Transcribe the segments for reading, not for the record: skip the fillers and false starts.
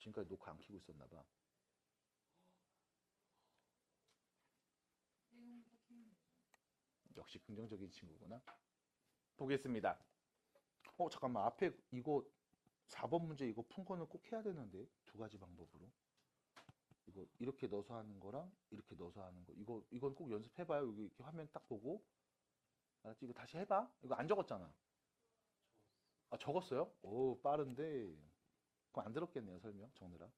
지금까지 녹화 안 켜고 있었나 봐. 역시 긍정적인 친구구나. 보겠습니다. 잠깐만. 앞에 이거 4번 문제 이거 푼 거는 꼭 해야 되는데. 두 가지 방법으로. 이거 이렇게 넣어서 하는 거랑 이렇게 넣어서 하는 거. 이건 꼭 연습해봐요. 여기 이렇게 화면 딱 보고. 알았지? 이거 다시 해봐. 이거 안 적었잖아. 아, 적었어요? 오, 빠른데. 그럼 안 들었겠네요, 설명 적느라.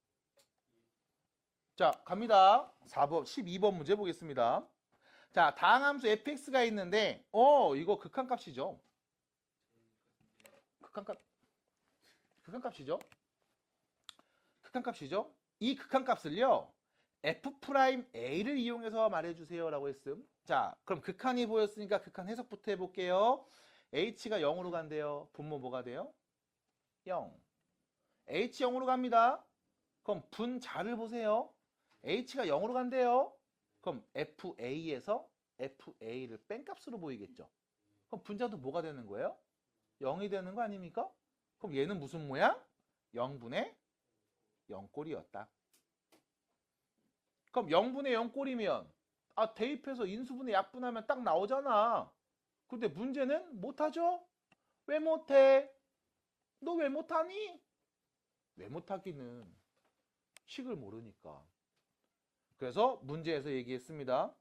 자, 갑니다. 4번, 12번 문제 보겠습니다. 자, 다항함수 fx가 있는데, 이거 극한값이죠. 극한값이죠. 극한값이죠. 이 극한값을요, f'a를 이용해서 말해주세요 라고 했음. 자, 그럼 극한이 보였으니까 극한 해석부터 해볼게요. h가 0으로 간대요. 분모 뭐가 돼요? 0. h 0으로 갑니다. 그럼 분자를 보세요. h가 0으로 간대요. 그럼 fa에서 fa를 뺀값으로 보이겠죠. 그럼 분자도 뭐가 되는 거예요? 0이 되는 거 아닙니까? 그럼 얘는 무슨 모양? 0분의 0꼴이었다. 그럼 0분의 0꼴이면 대입해서 인수분해 약분하면 딱 나오잖아. 근데 문제는 못하죠? 왜 못해? 너 왜 못하니? 왜 못하기는 식을 모르니까. 그래서 문제에서 얘기했습니다.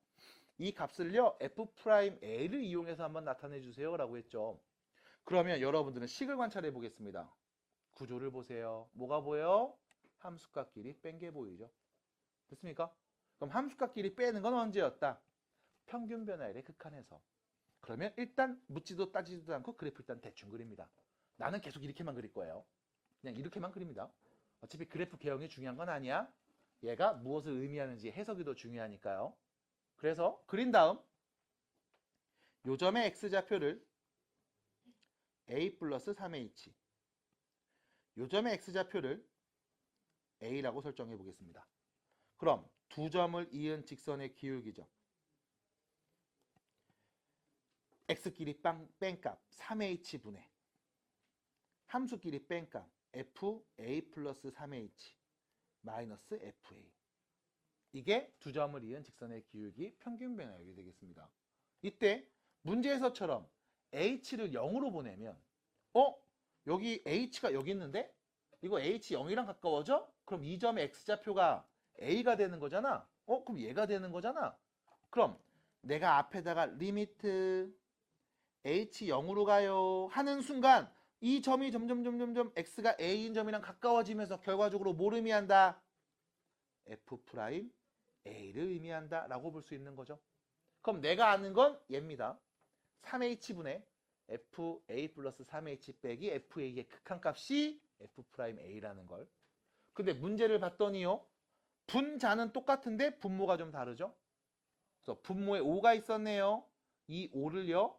이 값을요, f'a를 이용해서 한번 나타내 주세요 라고 했죠. 그러면 여러분들은 식을 관찰해 보겠습니다. 구조를 보세요. 뭐가 보여? 함수값끼리 뺀 게 보이죠. 됐습니까? 그럼 함수값끼리 빼는 건 언제였다? 평균 변화율의 극한에서. 그러면 일단 묻지도 따지지도 않고 그래프 일단 대충 그립니다. 나는 계속 이렇게만 그릴 거예요. 그냥 이렇게만 그립니다. 어차피 그래프 개형이 중요한 건 아니야. 얘가 무엇을 의미하는지 해석이 더 중요하니까요. 그래서 그린 다음 요점의 x좌표를 a 플러스 3h, 요점의 x좌표를 a라고 설정해 보겠습니다. 그럼 두 점을 이은 직선의 기울기죠. x끼리 뺀값 3h분의 함수끼리 뺀값 fa 플러스 3h 마이너스 fa. 이게 두 점을 이은 직선의 기울기 평균 변화율이 되겠습니다. 이때 문제에서처럼 h를 0으로 보내면 여기 h가 여기 있는데 이거 h 0이랑 가까워져? 그럼 이 점의 x좌표가 a가 되는 거잖아. 그럼 얘가 되는 거잖아. 그럼 내가 앞에다가 리미트 h 0으로 가요 하는 순간 이 점이 점점 x가 a인 점이랑 가까워지면서 결과적으로 뭘 의미한다? f'a를 의미한다 라고 볼 수 있는 거죠. 그럼 내가 아는 건 얘입니다. 3h분의 fa 플러스 3h 빼기 fa의 극한값이 f'a라는 걸. 근데 문제를 봤더니요, 분자는 똑같은데 분모가 좀 다르죠. 그래서 분모에 5가 있었네요. 이 5를요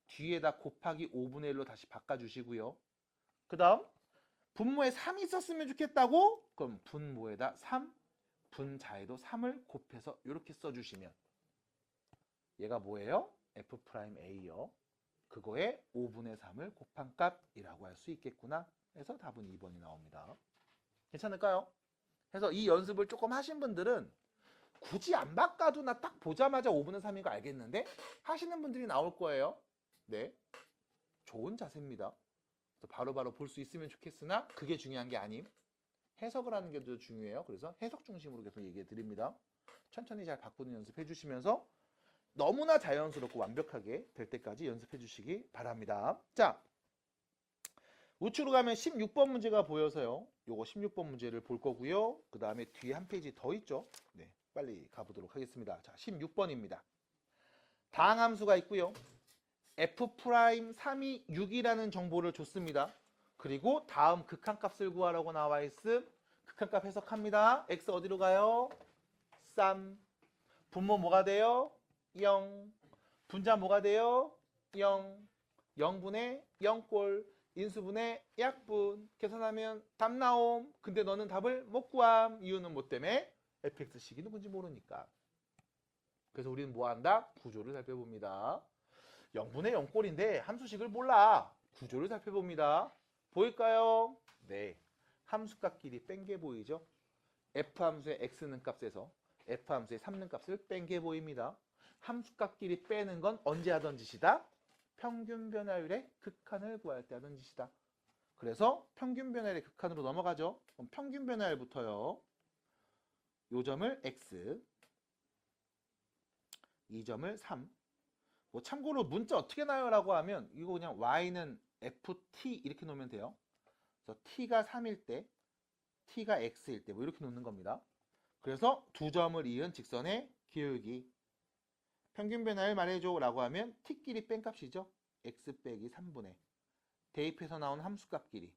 뒤에다 곱하기 5분의 1로 다시 바꿔주시고요. 그 다음 분모에 3이 있었으면 좋겠다고? 그럼 분모에다 3, 분자에도 3을 곱해서 이렇게 써주시면 얘가 뭐예요? f'a요. 그거에 5분의 3을 곱한 값이라고 할 수 있겠구나 해서 답은 2번이 나옵니다. 괜찮을까요? 그래서 이 연습을 조금 하신 분들은 굳이 안 바꿔도 나 딱 보자마자 5분의 3인 거 알겠는데 하시는 분들이 나올 거예요. 네, 좋은 자세입니다. 바로바로 볼 수 있으면 좋겠으나 그게 중요한 게 아님. 해석을 하는 게 더 중요해요. 그래서 해석 중심으로 계속 얘기해 드립니다. 천천히 잘 바꾸는 연습해 주시면서 너무나 자연스럽고 완벽하게 될 때까지 연습해 주시기 바랍니다. 자, 우측으로 가면 16번 문제가 보여서요. 요거 16번 문제를 볼 거고요. 그 다음에 뒤에 한 페이지 더 있죠. 네, 빨리 가보도록 하겠습니다. 자, 16번입니다. 다항함수가 있고요. f'3이 6이라는 정보를 줬습니다. 그리고 다음 극한값을 구하라고 나와 있음. 극한값 해석합니다. x 어디로 가요? 3. 분모 뭐가 돼요? 0. 분자 뭐가 돼요? 0. 0분의 0꼴. 인수분의 약분. 계산하면 답 나옴. 근데 너는 답을 못 구함. 이유는 뭐 때문에? fx식이 누군지 모르니까. 그래서 우리는 뭐 한다? 구조를 살펴봅니다. 0분의 0꼴인데 함수식을 몰라. 구조를 살펴봅니다. 보일까요? 네. 함수값끼리 뺀 게 보이죠? f함수의 x는 값에서 f함수의 3는 값을 뺀 게 보입니다. 함수값끼리 빼는 건 언제 하던 짓이다? 평균 변화율의 극한을 구할 때 하던 짓이다. 그래서 평균 변화율의 극한으로 넘어가죠. 그럼 평균 변화율부터요. 요 점을 x, 이 점을 3. 뭐 참고로 문자 어떻게 나요? 라고 하면 이거 그냥 y는 ft 이렇게 놓으면 돼요. 그래서 t가 3일 때, t가 x일 때 뭐 이렇게 놓는 겁니다. 그래서 두 점을 이은 직선의 기울기. 평균 변화율 말해줘 라고 하면 t끼리 뺀 값이죠. x 빼기 3분의 대입해서 나온 함수값끼리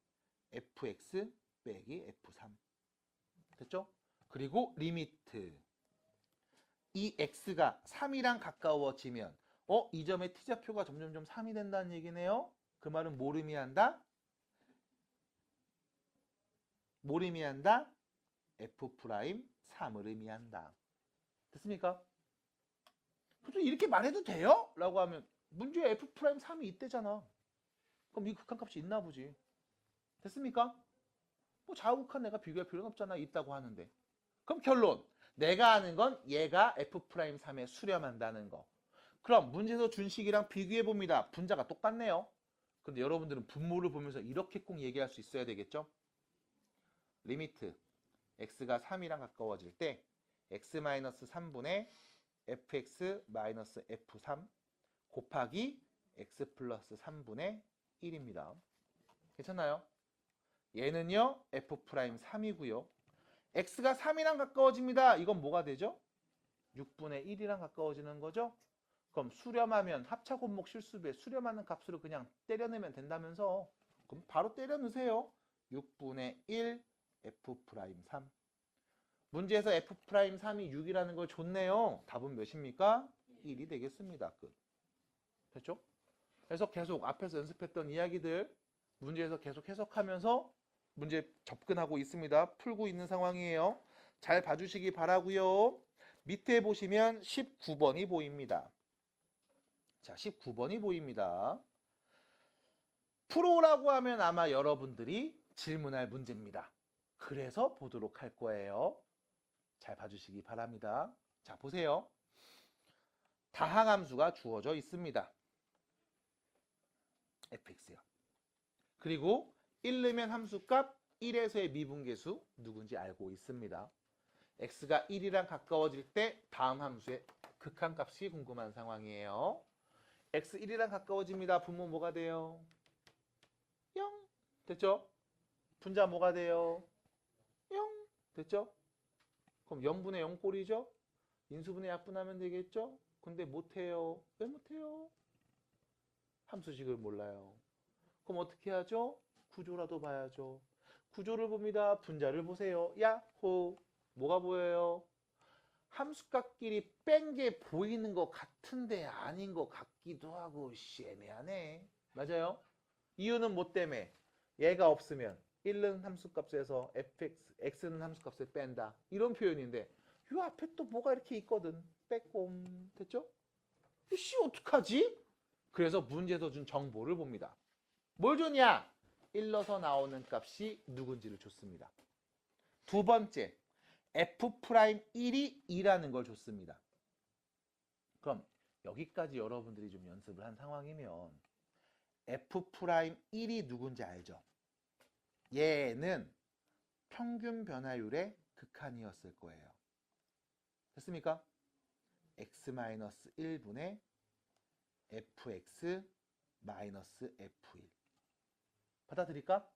fx 빼기 f3. 됐죠? 그리고 리미트. 이 x가 3이랑 가까워지면 이 점의 t좌표가 점점점 3이 된다는 얘기네요. 그 말은 뭘 의미한다? 뭘 의미한다? f'3을 의미한다. 됐습니까? 그래서 이렇게 말해도 돼요? 라고 하면 문제에 f'3이 있대잖아. 그럼 이 극한값이 있나 보지. 됐습니까? 뭐 좌우극한 내가 비교할 필요는 없잖아. 있다고 하는데. 그럼 결론. 내가 아는 건 얘가 f'3에 수렴한다는 거. 그럼 문제에서 준 식이랑 비교해 봅니다. 분자가 똑같네요. 근데 여러분들은 분모를 보면서 이렇게 꼭 얘기할 수 있어야 되겠죠? 리미트 x가 3이랑 가까워질 때 x-3분의 fx-f3 곱하기 x 플러스 3분의 1입니다. 괜찮나요? 얘는요 f'3이고요. x가 3이랑 가까워집니다. 이건 뭐가 되죠? 6분의 1이랑 가까워지는 거죠? 그럼 수렴하면 합차곱목 실수배 수렴하는 값으로 그냥 때려내면 된다면서. 그럼 바로 때려 넣으세요. 6분의 1 f'3. 문제에서 f'3이 6이라는 걸 줬네요. 답은 몇입니까? 1이 되겠습니다. 끝. 됐죠? 그래서 계속 앞에서 연습했던 이야기들 문제에서 계속 해석하면서 문제 접근하고 있습니다. 풀고 있는 상황이에요. 잘 봐주시기 바라고요. 밑에 보시면 19번이 보입니다. 자, 19번이 보입니다. 프로라고 하면 아마 여러분들이 질문할 문제입니다. 그래서 보도록 할 거예요. 잘 봐주시기 바랍니다. 자, 보세요. 다항함수가 주어져 있습니다. fx요. 그리고 1 넣으면 함수값 1에서의 미분계수 누군지 알고 있습니다. x가 1이랑 가까워질 때 다음 함수의 극한값이 궁금한 상황이에요. x 1이랑 가까워집니다. 분모 뭐가 돼요? 0. 됐죠? 분자 뭐가 돼요? 0. 됐죠? 그럼 0분의 0 꼴이죠? 인수분해 약분하면 되겠죠? 근데 못해요. 왜 못해요? 함수식을 몰라요. 그럼 어떻게 하죠? 구조라도 봐야죠. 구조를 봅니다. 분자를 보세요. 야호. 뭐가 보여요? 함수값끼리 뺀 게 보이는 것 같은데 아닌 것 같기도 하고 애매하네. 맞아요? 이유는 뭐 때문에? 얘가 없으면 1은 함수값에서 fx, x는 함수값을 뺀다. 이런 표현인데 이 앞에 또 뭐가 이렇게 있거든. 빼꼼. 됐죠? 씨 어떡하지? 그래서 문제에서 준 정보를 봅니다. 뭘 줬냐? 1 넣어서 나오는 값이 누군지를 줬습니다. 두 번째, f'1이 2라는 걸 줬습니다. 그럼 여기까지 여러분들이 좀 연습을 한 상황이면 f'1이 누군지 알죠? 얘는 평균 변화율의 극한이었을 거예요. 됐습니까? x-1분의 fx-f1 받아들일까?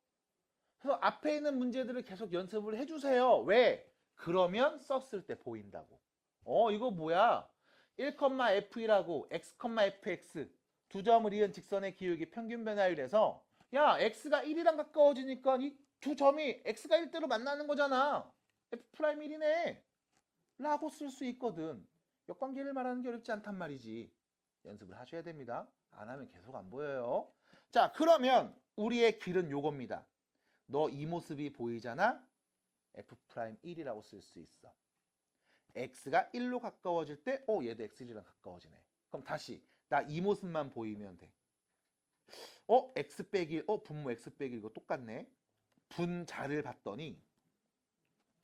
그래서 앞에 있는 문제들을 계속 연습을 해주세요. 왜? 그러면 썼을 때 보인다고. 이거 뭐야? 1,f1하고 x,fx 두 점을 이은 직선의 기울기 평균 변화율에서 야 x가 1이랑 가까워지니까 이 두 점이 x가 1대로 만나는 거잖아. f'1이네 라고 쓸 수 있거든. 역관계를 말하는 게 어렵지 않단 말이지. 연습을 하셔야 됩니다. 안 하면 계속 안 보여요. 자, 그러면 우리의 길은 요겁니다. 너 이 모습이 보이잖아? f'1이라고 쓸 수 있어. x가 1로 가까워질 때 얘도 x1이랑 가까워지네. 그럼 다시 나 이 모습만 보이면 돼. x 빼기 1, 분모 x 빼기 1 이거 똑같네. 분자를 봤더니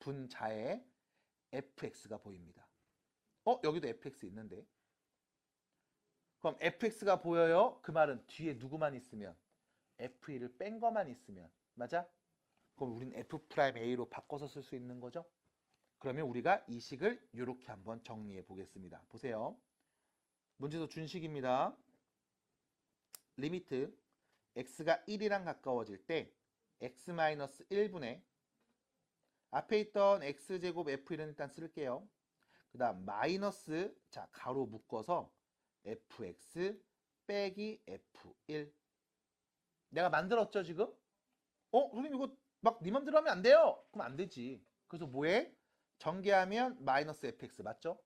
분자에 fx가 보입니다. 여기도 fx 있는데. 그럼 fx가 보여요? 그 말은 뒤에 누구만 있으면? f1을 뺀 거만 있으면. 맞아? 그럼 우린 f'A로 바꿔서 쓸 수 있는 거죠? 그러면 우리가 이 식을 이렇게 한번 정리해 보겠습니다. 보세요. 문제도 준식입니다. 리미트 x가 1이랑 가까워질 때 x-1분의 앞에 있던 x제곱 f1은 일단 쓸게요. 그 다음 마이너스, 자 가로 묶어서 fx 빼기 f1. 내가 만들었죠 지금? 선생님 이거 막 네 맘대로 하면 안 돼요. 그럼 안 되지. 그래서 뭐해? 전개하면 마이너스 fx 맞죠?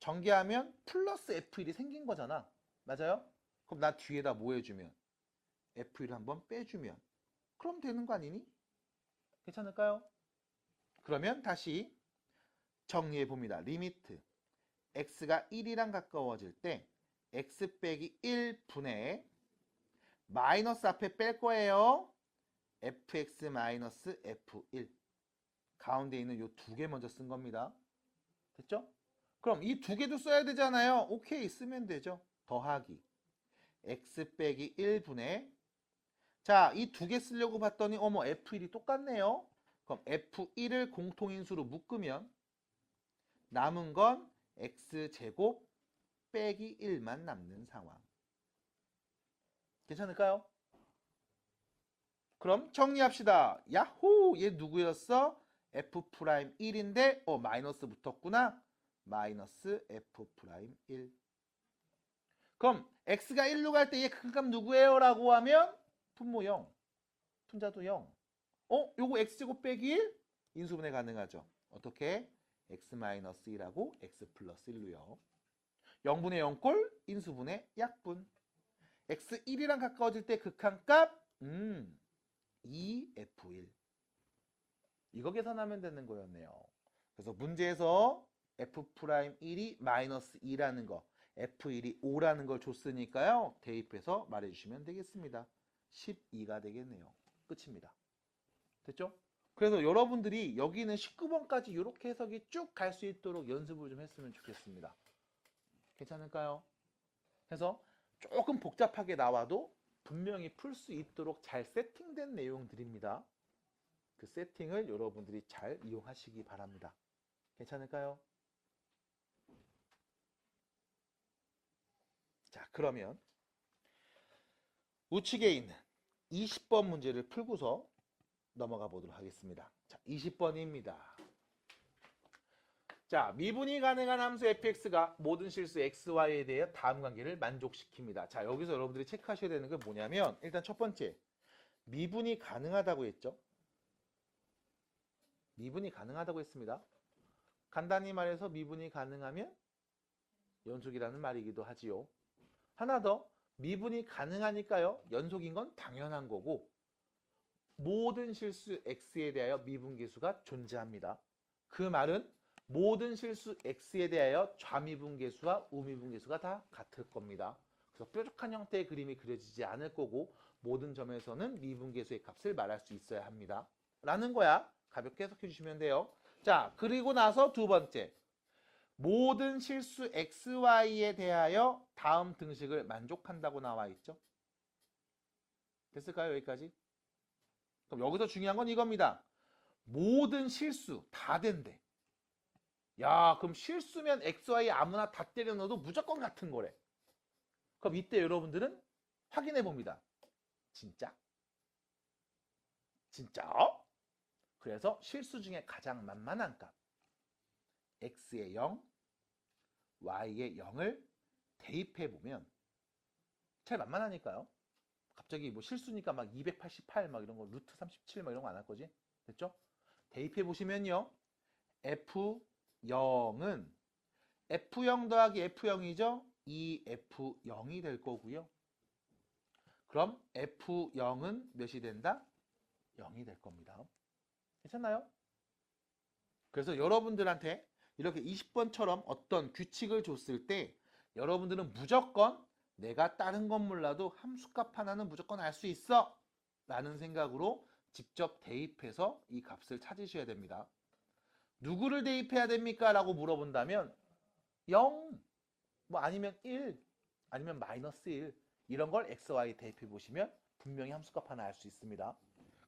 전개하면 플러스 f1이 생긴 거잖아. 맞아요? 그럼 나 뒤에다 뭐 해주면? f1을 한번 빼주면 그럼 되는 거 아니니? 괜찮을까요? 그러면 다시 정리해 봅니다. 리미트 x가 1이랑 가까워질 때 x 빼기 1분의 마이너스 앞에 뺄 거예요. fx 마이너스 f1. 가운데 있는 요 두 개 먼저 쓴 겁니다. 됐죠? 그럼 이 두 개도 써야 되잖아요. 오케이, 쓰면 되죠. 더하기 x 빼기 1분의, 자, 이 두 개 쓰려고 봤더니 어머 f1이 똑같네요. 그럼 f1을 공통인수로 묶으면 남은 건 x제곱 빼기 1만 남는 상황. 괜찮을까요? 그럼 정리합시다. 야호! 얘 누구였어? f'1인데 마이너스 붙었구나. 마이너스 f'1. 그럼 x가 1로 갈 때 얘 극값 누구예요? 라고 하면 분모 0. 분자도 0. 요거 x제곱 빼기 1? 인수분해 가능하죠. 어떻게? x-1하고 x 플러스 1로요. 0분의 0꼴 인수분해 약분. x1이랑 가까워질 때 극한값 2f1. 이거 계산하면 되는 거였네요. 그래서 문제에서 f'1이 마이너스 2라는 거, f1이 5라는 걸 줬으니까요. 대입해서 말해주시면 되겠습니다. 12가 되겠네요. 끝입니다. 됐죠? 그래서 여러분들이 여기는 19번까지 이렇게 해석이 쭉 갈 수 있도록 연습을 좀 했으면 좋겠습니다. 괜찮을까요? 그래서 조금 복잡하게 나와도 분명히 풀 수 있도록 잘 세팅된 내용들입니다. 그 세팅을 여러분들이 잘 이용하시기 바랍니다. 괜찮을까요? 자, 그러면 우측에 있는 20번 문제를 풀고서 넘어가 보도록 하겠습니다. 자, 20번입니다. 자, 미분이 가능한 함수 fx가 모든 실수 xy에 대해 다음 관계를 만족시킵니다. 자, 여기서 여러분들이 체크하셔야 되는 게 뭐냐면 일단 첫 번째, 미분이 가능하다고 했죠. 미분이 가능하다고 했습니다. 간단히 말해서 미분이 가능하면 연속이라는 말이기도 하지요. 하나 더, 미분이 가능하니까요. 연속인 건 당연한 거고 모든 실수 x에 대하여 미분계수가 존재합니다. 그 말은 모든 실수 x에 대하여 좌미분계수와 우미분계수가 다 같을 겁니다. 그래서 뾰족한 형태의 그림이 그려지지 않을 거고 모든 점에서는 미분계수의 값을 말할 수 있어야 합니다. 라는 거야. 가볍게 해석해 주시면 돼요. 자, 그리고 나서 두 번째, 모든 실수 xy에 대하여 다음 등식을 만족한다고 나와 있죠. 됐을까요? 여기까지? 그럼 여기서 중요한 건 이겁니다. 모든 실수 다 된대. 야, 그럼 실수면 xy 아무나 다 때려 넣어도 무조건 같은 거래. 그럼 이때 여러분들은 확인해 봅니다. 진짜? 진짜? 그래서 실수 중에 가장 만만한 값 x의 0, y의 0을 대입해 보면 제일 만만하니까요. 갑자기 뭐 실수니까 막 288 막 이런 거 루트 37 막 이런 거 안 할 거지. 됐죠? 대입해 보시면요. F0은 F0 더하기 F0이죠? 2F0이 될 거고요. 그럼 F0은 몇이 된다? 0이 될 겁니다. 괜찮나요? 그래서 여러분들한테 이렇게 20번처럼 어떤 규칙을 줬을 때 여러분들은 무조건 내가 다른 건 몰라도 함수값 하나는 무조건 알 수 있어 라는 생각으로 직접 대입해서 이 값을 찾으셔야 됩니다. 누구를 대입해야 됩니까? 라고 물어본다면 0, 뭐 아니면 1, 아니면 마이너스 1 이런 걸 x, y 대입해 보시면 분명히 함수값 하나 알 수 있습니다.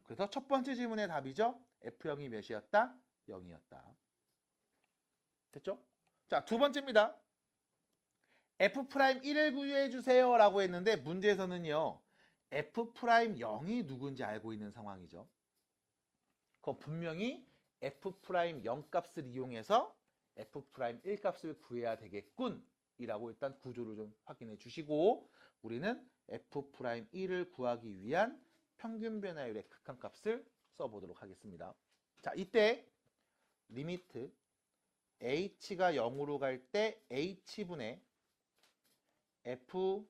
그래서 첫 번째 질문의 답이죠. F0이 몇이었다? 0이었다. 됐죠? 자, 두 번째입니다. F'1을 구해주세요 라고 했는데 문제에서는요. F'0이 누군지 알고 있는 상황이죠. 그럼 분명히 F'0 값을 이용해서 F'1 값을 구해야 되겠군 이라고 일단 구조를 좀 확인해 주시고 우리는 F'1을 구하기 위한 평균 변화율의 극한값을 써보도록 하겠습니다. 자, 이때 리미트 h가 0으로 갈 때 h분의 f1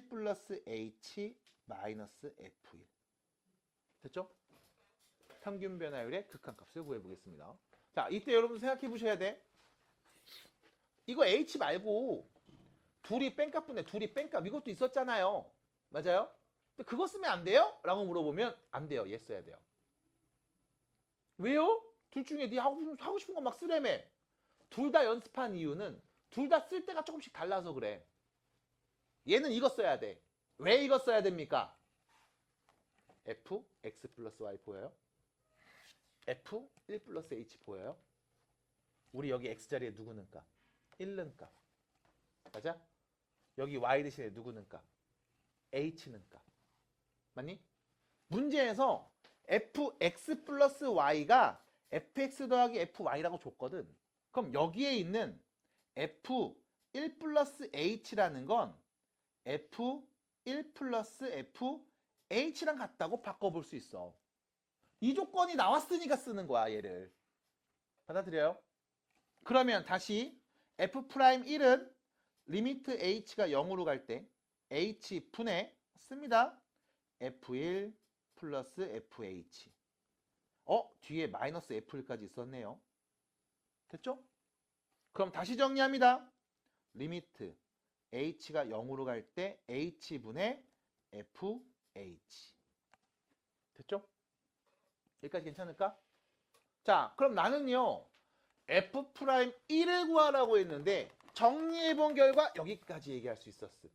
플러스 h 마이너스 f1 됐죠? 평균 변화율의 극한값을 구해보겠습니다. 자, 이때 여러분 생각해 보셔야 돼. 이거 h 말고 둘이 뺀값분의 둘이 뺀값 이것도 있었잖아요. 맞아요? 근데 그거 쓰면 안 돼요? 라고 물어보면 안 돼요. 얘 써야 돼요. 왜요? 둘 중에 네 하고 싶은 거 막 쓰래며. 둘 다 연습한 이유는 둘 다 쓸 때가 조금씩 달라서 그래. 얘는 이거 써야 돼. 왜 이거 써야 됩니까? f x 플러스 y 보여요? f 1 플러스 h 보여요? 우리 여기 x 자리에 누구 넣을까? 1 넣을까? 맞아? 여기 y 대신에 누구 넣을까? h 넣을까? 맞니? 문제에서 fx 플러스 y가 fx 더하기 fy라고 줬거든. 그럼 여기에 있는 f1 플러스 h라는 건 f1 플러스 fh랑 같다고 바꿔볼 수 있어. 이 조건이 나왔으니까 쓰는 거야, 얘를. 받아들여요? 그러면 다시 f'1은 리미트 h가 0으로 갈 때 h분의 씁니다. f1 플러스 fh. 뒤에 마이너스 f1까지 있었네요. 됐죠? 그럼 다시 정리합니다. 리미트 h가 0으로 갈 때 h분의 fh. 됐죠? 여기까지 괜찮을까? 자, 그럼 나는요. F'1을 구하라고 했는데 정리해본 결과 여기까지 얘기할 수 있었음.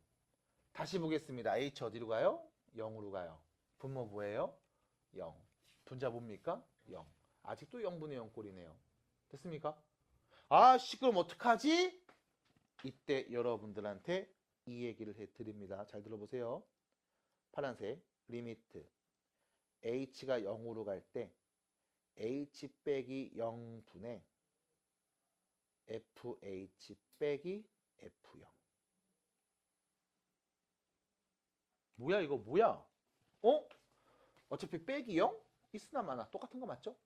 다시 보겠습니다. H 어디로 가요? 0으로 가요. 분모 뭐예요? 0. 분자 뭡니까? 0. 아직도 0분의 0 꼴이네요. 됐습니까? 아씨, 그럼 어떡하지? 이때 여러분들한테 이 얘기를 해드립니다. 잘 들어보세요. 파란색 리미트 h가 0으로 갈 때 h 빼기 0분의 fh 빼기 f0. 뭐야 이거 뭐야? 어차피 빼기 0? 있으나 마나 똑같은 거 맞죠?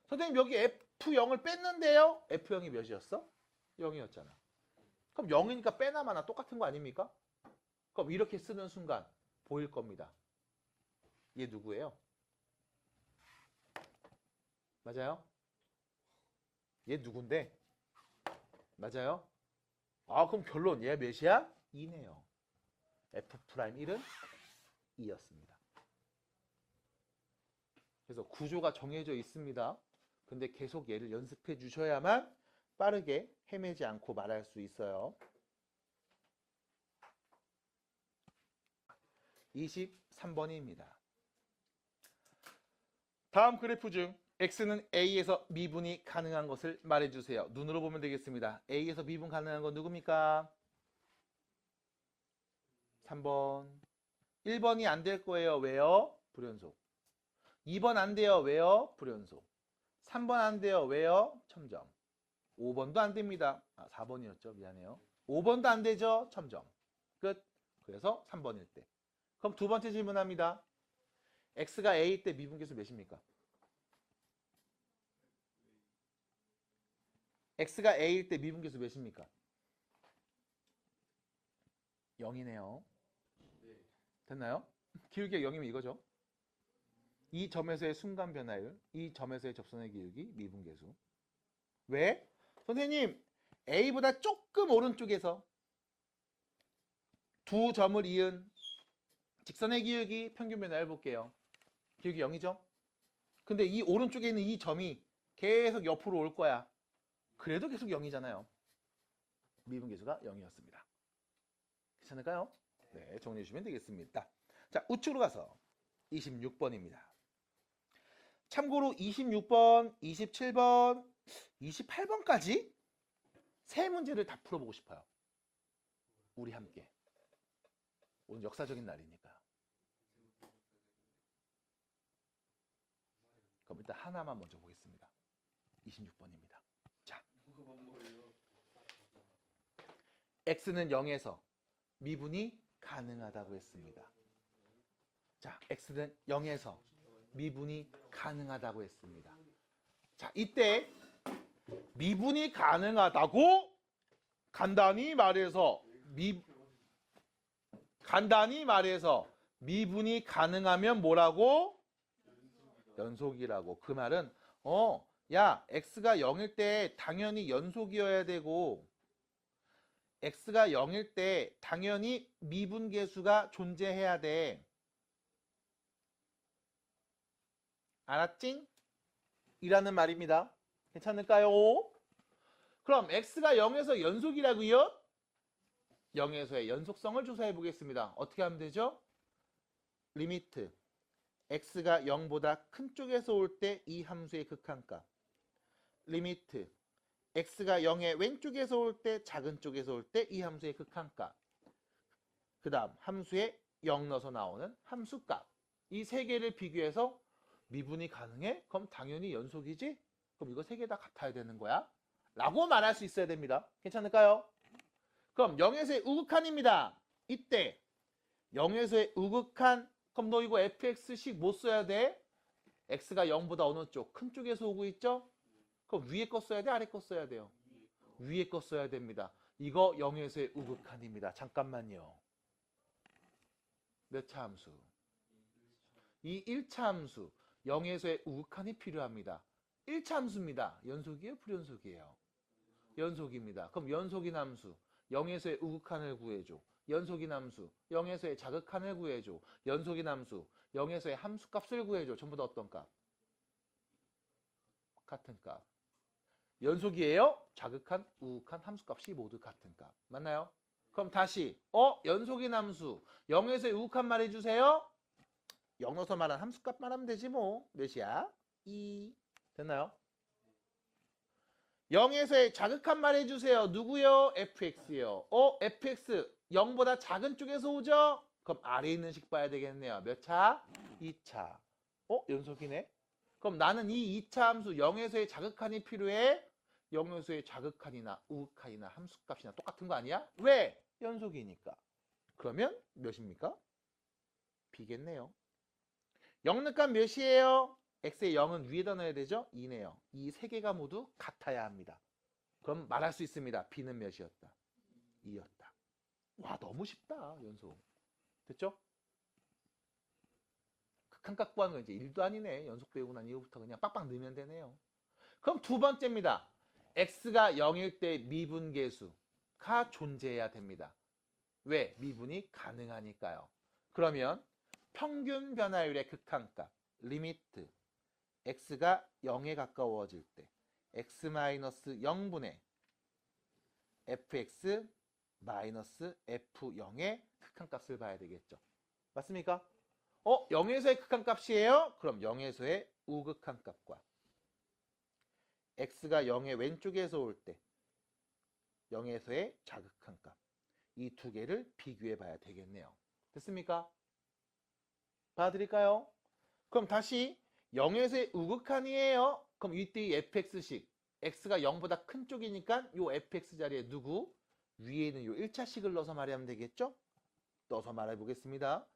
선생님 여기 f0을 뺐는데요? f0이 몇이었어? 0이었잖아. 그럼 0이니까 빼나 마나 똑같은 거 아닙니까? 그럼 이렇게 쓰는 순간 보일 겁니다. 얘 누구예요? 맞아요? 얘 누군데? 맞아요? 그럼 결론 얘 몇이야? 2네요. F'1은 2였습니다. 그래서 구조가 정해져 있습니다. 근데 계속 얘를 연습해 주셔야만 빠르게 헤매지 않고 말할 수 있어요. 23번입니다. 다음 그래프 중 x는 a에서 미분이 가능한 것을 말해주세요. 눈으로 보면 되겠습니다. a에서 미분 가능한 건 누굽니까? 3번. 1번이 안 될 거예요. 왜요? 불연속. 2번 안 돼요. 왜요? 불연속. 3번 안 돼요. 왜요? 첨점. 5번도 안 됩니다. 4번이었죠. 미안해요. 5번도 안 되죠. 첨점. 끝. 그래서 3번일 때. 그럼 두 번째 질문합니다. x가 a일 때 미분계수 몇입니까? x가 a일 때 미분계수 몇입니까? 0이네요. 됐나요? 기울기가 0이면 이거죠. 이 점에서의 순간 변화율, 이 점에서의 접선의 기울기, 미분계수. 왜? 선생님, a보다 조금 오른쪽에서 두 점을 이은 직선의 기울기 평균 변화를 볼게요. 기울기 0이죠? 근데 이 오른쪽에 있는 이 점이 계속 옆으로 올 거야. 그래도 계속 0이잖아요. 미분계수가 0이었습니다. 괜찮을까요? 네, 정리해 주시면 되겠습니다. 자, 우측으로 가서 26번입니다. 참고로 26번, 27번, 28번까지 세 문제를 다 풀어보고 싶어요. 우리 함께. 오늘 역사적인 날이니까. 그럼 일단 하나만 먼저 보겠습니다. 26번입니다. 자, x는 0에서 미분이 가능하다고 했습니다. 자, x는 0에서 미분이 가능하다고 했습니다. 자, 이때 미분이 가능하다고 간단히 말해서 미분이 가능하면 뭐라고? 연속이라고. 그 말은 야, x가 0일 때 당연히 연속이어야 되고 x가 0일 때 당연히 미분계수가 존재해야 돼. 알았징? 이라는 말입니다. 괜찮을까요? 그럼 x가 0에서 연속이라고요? 0에서의 연속성을 조사해 보겠습니다. 어떻게 하면 되죠? 리미트 x가 0보다 큰 쪽에서 올 때 이 함수의 극한값. 리미트 x가 0의 왼쪽에서 올 때 작은 쪽에서 올 때 이 함수의 극한값. 그 다음 함수에 0 넣어서 나오는 함수값. 이 세 개를 비교해서 미분이 가능해? 그럼 당연히 연속이지? 그럼 이거 세 개 다 같아야 되는 거야? 라고 말할 수 있어야 됩니다. 괜찮을까요? 그럼 0에서의 우극한입니다. 이때 0에서의 우극한, 그럼 너 이거 fx식 못 써야 돼? x가 0보다 어느 쪽? 큰 쪽에서 오고 있죠? 그럼 위에 거 써야 돼? 아래 거 써야 돼요? 위에 거 써야 됩니다. 이거 0에서의 우극한입니다. 잠깐만요. 몇 차 함수? 이 1차 함수 0에서의 우극한이 필요합니다. 1차 함수입니다. 연속이에요? 불연속이에요? 연속입니다. 그럼 연속인 함수 0에서의 우극한을 구해줘. 연속인 함수 0에서의 자극한을 구해줘. 연속인 함수 0에서의 함수값을 구해줘. 전부 다 어떤 값? 같은 값. 연속이에요? 자극한, 우극한, 함수값이 모두 같은 값. 맞나요? 그럼 다시 연속인 함수 0에서의 우극한 말해주세요. 0 넣어서 말한 함수값 말하면 되지 뭐. 몇이야? 2. 됐나요? 0에서의 자극한 말해주세요. 누구요? fx요. fx 0보다 작은 쪽에서 오죠? 그럼 아래에 있는 식 봐야 되겠네요. 몇 차? 2차. 연속이네. 그럼 나는 이 2차 함수 0에서의 자극한이 필요해? 0에서의 자극한이나 우극한이나 함수값이나 똑같은 거 아니야? 왜? 연속이니까. 그러면 몇입니까? b겠네요. 0 넣으니까 몇이에요? x의 0은 위에다 넣어야 되죠? 2네요. 이 세 개가 모두 같아야 합니다. 그럼 말할 수 있습니다. b는 몇이었다? 2였다. 와, 너무 쉽다. 연속. 됐죠? 극한값 구하는 건 이제 1도 아니네. 연속 배우고 난 이후부터 그냥 빡빡 넣으면 되네요. 그럼 두 번째입니다. x가 0일 때 미분계수가 존재해야 됩니다. 왜? 미분이 가능하니까요. 그러면 평균 변화율의 극한값, 리미트 x가 0에 가까워질 때 x-0분의 fx -f0의 극한값을 봐야 되겠죠. 맞습니까? 0에서의 극한값이에요? 그럼 0에서의 우극한값과 x가 0의 왼쪽에서 올 때 0에서의 자극한값, 이 두 개를 비교해 봐야 되겠네요. 됐습니까? 봐드릴까요? 그럼 다시 0에서의 우극한이에요. 그럼 이때 fx식 x가 0보다 큰 쪽이니까 요 fx 자리에 누구? 위에 있는 요 1차식을 넣어서 말하면 되겠죠? 넣어서 말해 보겠습니다.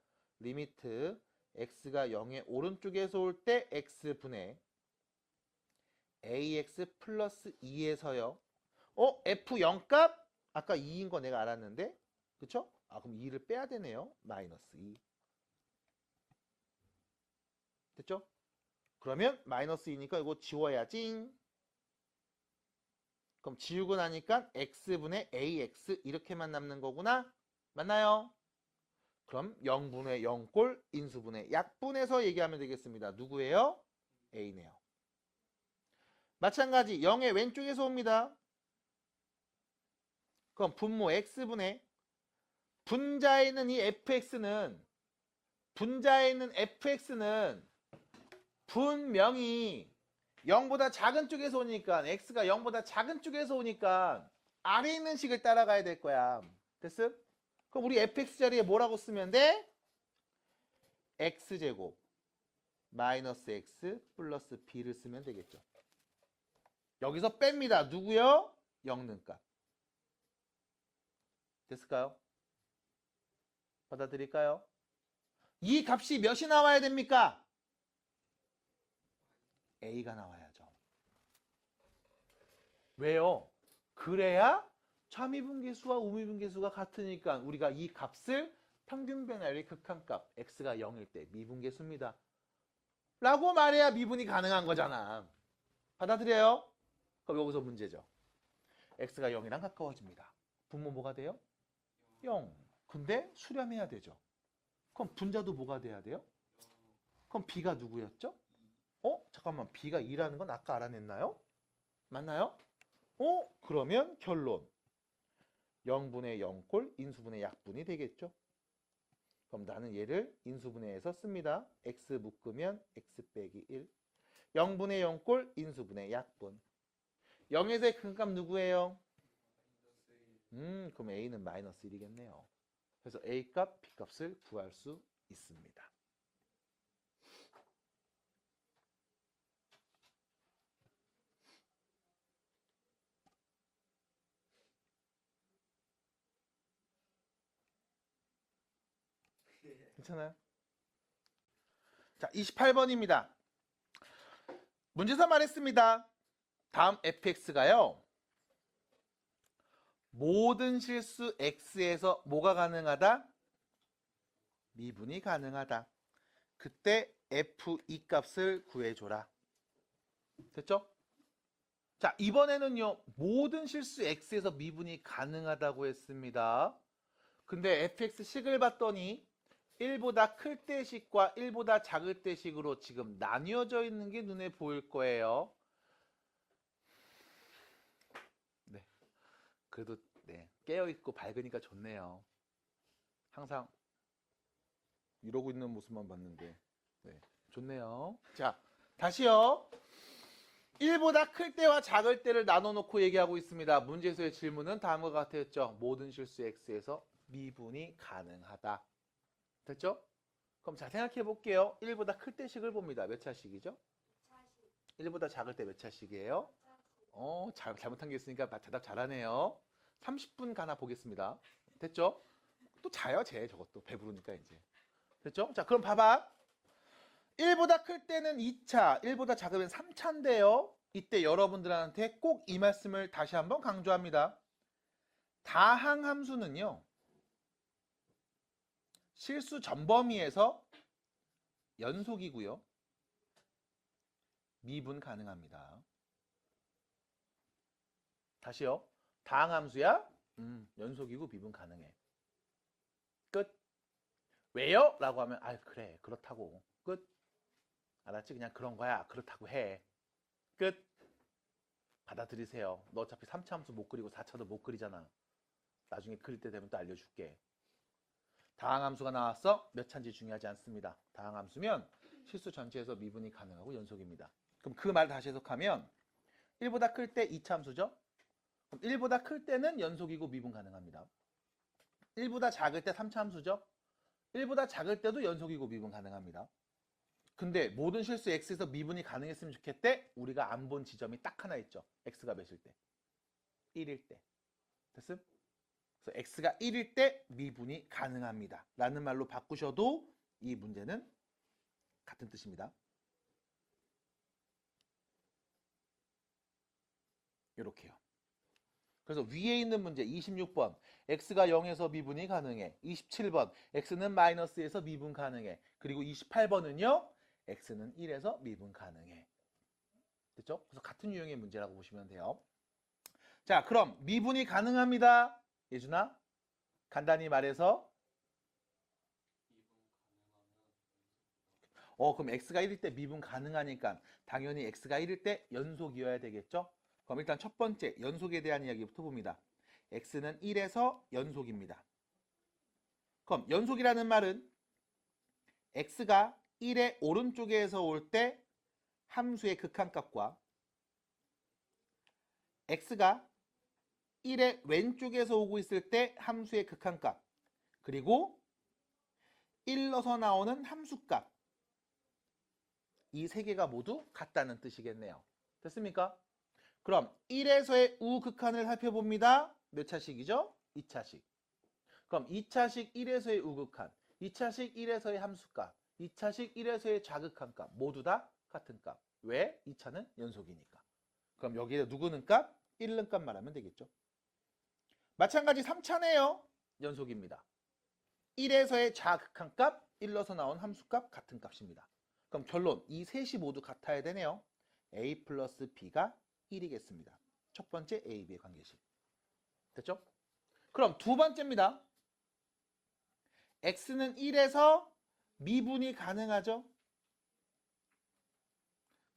리미트 x가 0의 오른쪽에서 올 때 x분의 ax 플러스 2에서요. f0 값? 아까 2인 거 내가 알았는데, 그쵸? 그럼 2를 빼야 되네요. 마이너스 2. 됐죠? 그러면 마이너스 2니까 이거 지워야지. 그럼 지우고 나니까 x분의 ax 이렇게만 남는 거구나. 맞나요? 그럼 0분의 0꼴 인수분해 약분해서 얘기하면 되겠습니다. 누구예요? A네요. 마찬가지 0의 왼쪽에서 옵니다. 그럼 분모 X분의 분자에 있는 이 fx는 분명히 0보다 작은 쪽에서 오니까 x가 0보다 작은 쪽에서 오니까 아래 있는 식을 따라가야 될 거야. 됐음? 그럼 우리 fx 자리에 뭐라고 쓰면 돼? x제곱 마이너스 x 플러스 b를 쓰면 되겠죠. 여기서 뺍니다. 누구요? 0는값. 됐을까요? 받아들일까요? 이 값이 몇이 나와야 됩니까? A가 나와야죠. 왜요? 그래야 차미분계수와 우미분계수가 같으니까 우리가 이 값을 평균 변화율의 극한값 x가 0일 때 미분계수입니다. 라고 말해야 미분이 가능한 거잖아. 받아들여요? 그럼 여기서 문제죠. x가 0이랑 가까워집니다. 분모 뭐가 돼요? 0. 근데 수렴해야 되죠. 그럼 분자도 뭐가 돼야 돼요? 그럼 b가 누구였죠? 잠깐만, b가 2라는 건 아까 알아냈나요? 맞나요? 그러면 결론 0분의 0꼴 인수분해 약분이 되겠죠. 그럼 나는 얘를 인수분해해서 씁니다. x 묶으면 x 빼기 1 0분의 0꼴 인수분해 약분 0에서의 큰값 누구예요? 그럼 a는 마이너스 1이겠네요. 그래서 A값, B값을 구할 수 있습니다. 괜찮아요? 자, 28번입니다. 문제서 말했습니다. 다음 fx가요. 모든 실수 x에서 뭐가 가능하다? 미분이 가능하다. 그때 f2 값을 구해줘라. 됐죠? 자, 이번에는요. 모든 실수 x에서 미분이 가능하다고 했습니다. 근데 fx식을 봤더니 1보다 클 때 식과 1보다 작을 때 식으로 지금 나뉘어져 있는 게 눈에 보일 거예요. 네. 그래도 네, 깨어있고 밝으니까 좋네요. 항상 이러고 있는 모습만 봤는데 네, 좋네요. 자, 다시요. 1보다 클 때와 작을 때를 나눠놓고 얘기하고 있습니다. 문제에서의 질문은 다음과 같았죠. 모든 실수 x에서 미분이 가능하다. 됐죠? 그럼 자, 생각해 볼게요. 1보다 클 때 식을 봅니다. 몇 차식이죠? 1보다 작을 때 몇 차식이에요? 잘못한 게 있으니까 대답 잘하네요. 30분 가나 보겠습니다. 됐죠? 또 자요, 쟤 저것도. 배부르니까 이제. 됐죠? 자, 그럼 봐봐. 1보다 클 때는 2차, 1보다 작으면 3차인데요. 이때 여러분들한테 꼭 이 말씀을 다시 한번 강조합니다. 다항함수는요. 실수 전범위에서 연속이고요. 미분 가능합니다. 다시요. 다항함수야? 연속이고 미분 가능해. 끝. 왜요? 라고 하면 그래 그렇다고. 끝. 알았지? 그냥 그런 거야. 그렇다고 해. 끝. 받아들이세요. 너 어차피 3차 함수 못 그리고 4차도 못 그리잖아. 나중에 그릴 때 되면 또 알려줄게. 다항함수가 나왔어? 몇 차인지 중요하지 않습니다. 다항함수면 실수 전체에서 미분이 가능하고 연속입니다. 그럼 그 말 다시 해석하면 1보다 클 때 2차 함수죠? 그럼 1보다 클 때는 연속이고 미분 가능합니다. 1보다 작을 때 3차 함수죠? 1보다 작을 때도 연속이고 미분 가능합니다. 근데 모든 실수 x에서 미분이 가능했으면 좋겠대? 우리가 안 본 지점이 딱 하나 있죠. x가 몇일 때? 1일 때. 됐음? 그래서 x가 1일 때 미분이 가능합니다. 라는 말로 바꾸셔도 이 문제는 같은 뜻입니다. 이렇게요. 그래서 위에 있는 문제 26번 x가 0에서 미분이 가능해. 27번 x는 마이너스에서 미분 가능해. 그리고 28번은요. x는 1에서 미분 가능해. 됐죠? 그래서 같은 유형의 문제라고 보시면 돼요. 자, 그럼 미분이 가능합니다. 예준아, 간단히 말해서 그럼 x가 1일 때 미분 가능하니까 당연히 x가 1일 때 연속이어야 되겠죠? 그럼 일단 첫 번째 연속에 대한 이야기부터 봅니다. x는 1에서 연속입니다. 그럼 연속이라는 말은 x가 1의 오른쪽에서 올 때 함수의 극한값과 x가 1의 왼쪽에서 오고 있을 때 함수의 극한값, 그리고 1러서 나오는 함수값, 이 세 개가 모두 같다는 뜻이겠네요. 됐습니까? 그럼 1에서의 우극한을 살펴봅니다. 몇 차식이죠? 2차식. 그럼 2차식 1에서의 우극한, 2차식 1에서의 함수값, 2차식 1에서의 좌극한값 모두 다 같은 값. 왜? 2차는 연속이니까. 그럼 여기에 누구는 값? 1는 값 말하면 되겠죠. 마찬가지 3차네요. 연속입니다. 1에서의 좌극한값, 1러서 나온 함수값 같은 값입니다. 그럼 결론, 이 셋이 모두 같아야 되네요. a 플러스 b가 1이겠습니다. 첫 번째 a, b의 관계식. 됐죠? 그럼 두 번째입니다. x는 1에서 미분이 가능하죠?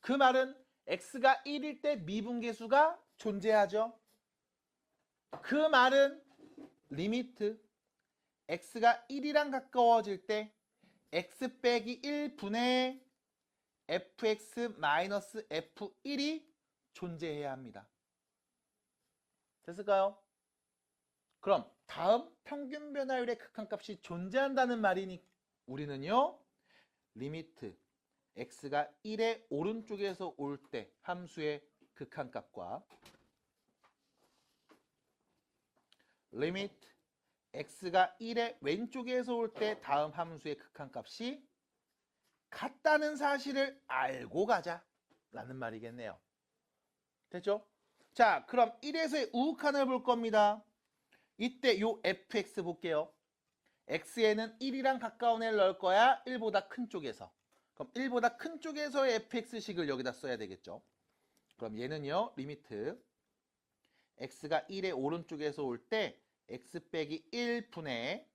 그 말은 x가 1일 때 미분계수가 존재하죠? 그 말은 리미트 x가 1이랑 가까워질 때 x 빼기 1분의 fx 마이너스 f1이 존재해야 합니다. 됐을까요? 그럼 다음 평균 변화율의 극한값이 존재한다는 말이니 우리는요, 리미트 x가 1의 오른쪽에서 올 때 함수의 극한값과 리미트 x가 1의 왼쪽에서 올 때 다음 함수의 극한값이 같다는 사실을 알고 가자 라는 말이겠네요. 됐죠? 자, 그럼 1에서의 우극한을 볼 겁니다. 이때 요 fx 볼게요. x에는 1이랑 가까운 애를 넣을 거야? 1보다 큰 쪽에서. 그럼 1보다 큰 쪽에서의 fx식을 여기다 써야 되겠죠. 그럼 얘는요, 리미트 x가 1의 오른쪽에서 올 때 x 빼기 1분의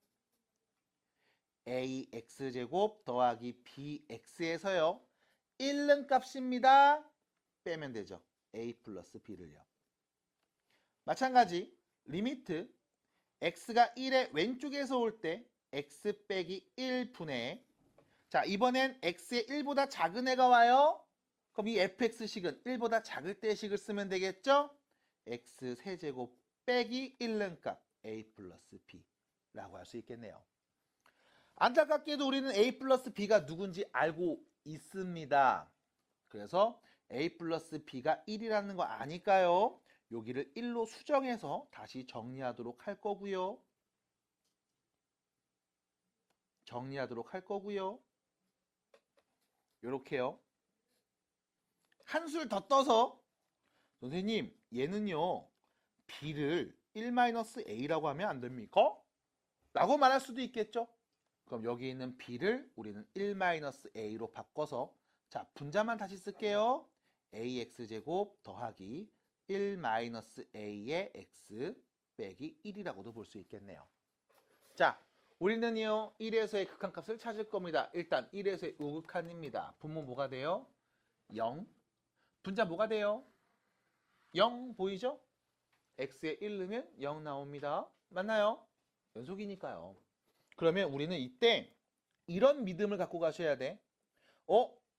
ax제곱 더하기 bx에서요 1는 값입니다. 빼면 되죠. a 플러스 b를요. 마찬가지 리미트 x가 1의 왼쪽에서 올 때 x 빼기 1분의 자, 이번엔 x의 1보다 작은 애가 와요. 그럼 이 fx식은 1보다 작을 때 식을 쓰면 되겠죠? x 세제곱 빼기 1는 값 a 플러스 b라고 할 수 있겠네요. 안타깝게도 우리는 a 플러스 b가 누군지 알고 있습니다. 그래서 a 플러스 b가 1이라는 거 아니까요. 여기를 1로 수정해서 다시 정리하도록 할 거고요. 요렇게요. 한술 더 떠서 선생님 얘는요 b를 1-a라고 하면 안 됩니까? 라고 말할 수도 있겠죠. 그럼 여기 있는 b를 우리는 1-a로 바꿔서 자 분자만 다시 쓸게요. ax제곱 더하기 1-a의 x 빼기 1이라고도 볼 수 있겠네요. 자, 우리는요 1에서의 극한값을 찾을 겁니다. 일단 1에서의 우극한입니다. 분모 뭐가 돼요? 0. 분자 뭐가 돼요? 0 보이죠? x에 1 넣으면 0 나옵니다. 맞나요? 연속이니까요. 그러면 우리는 이때 이런 믿음을 갖고 가셔야 돼.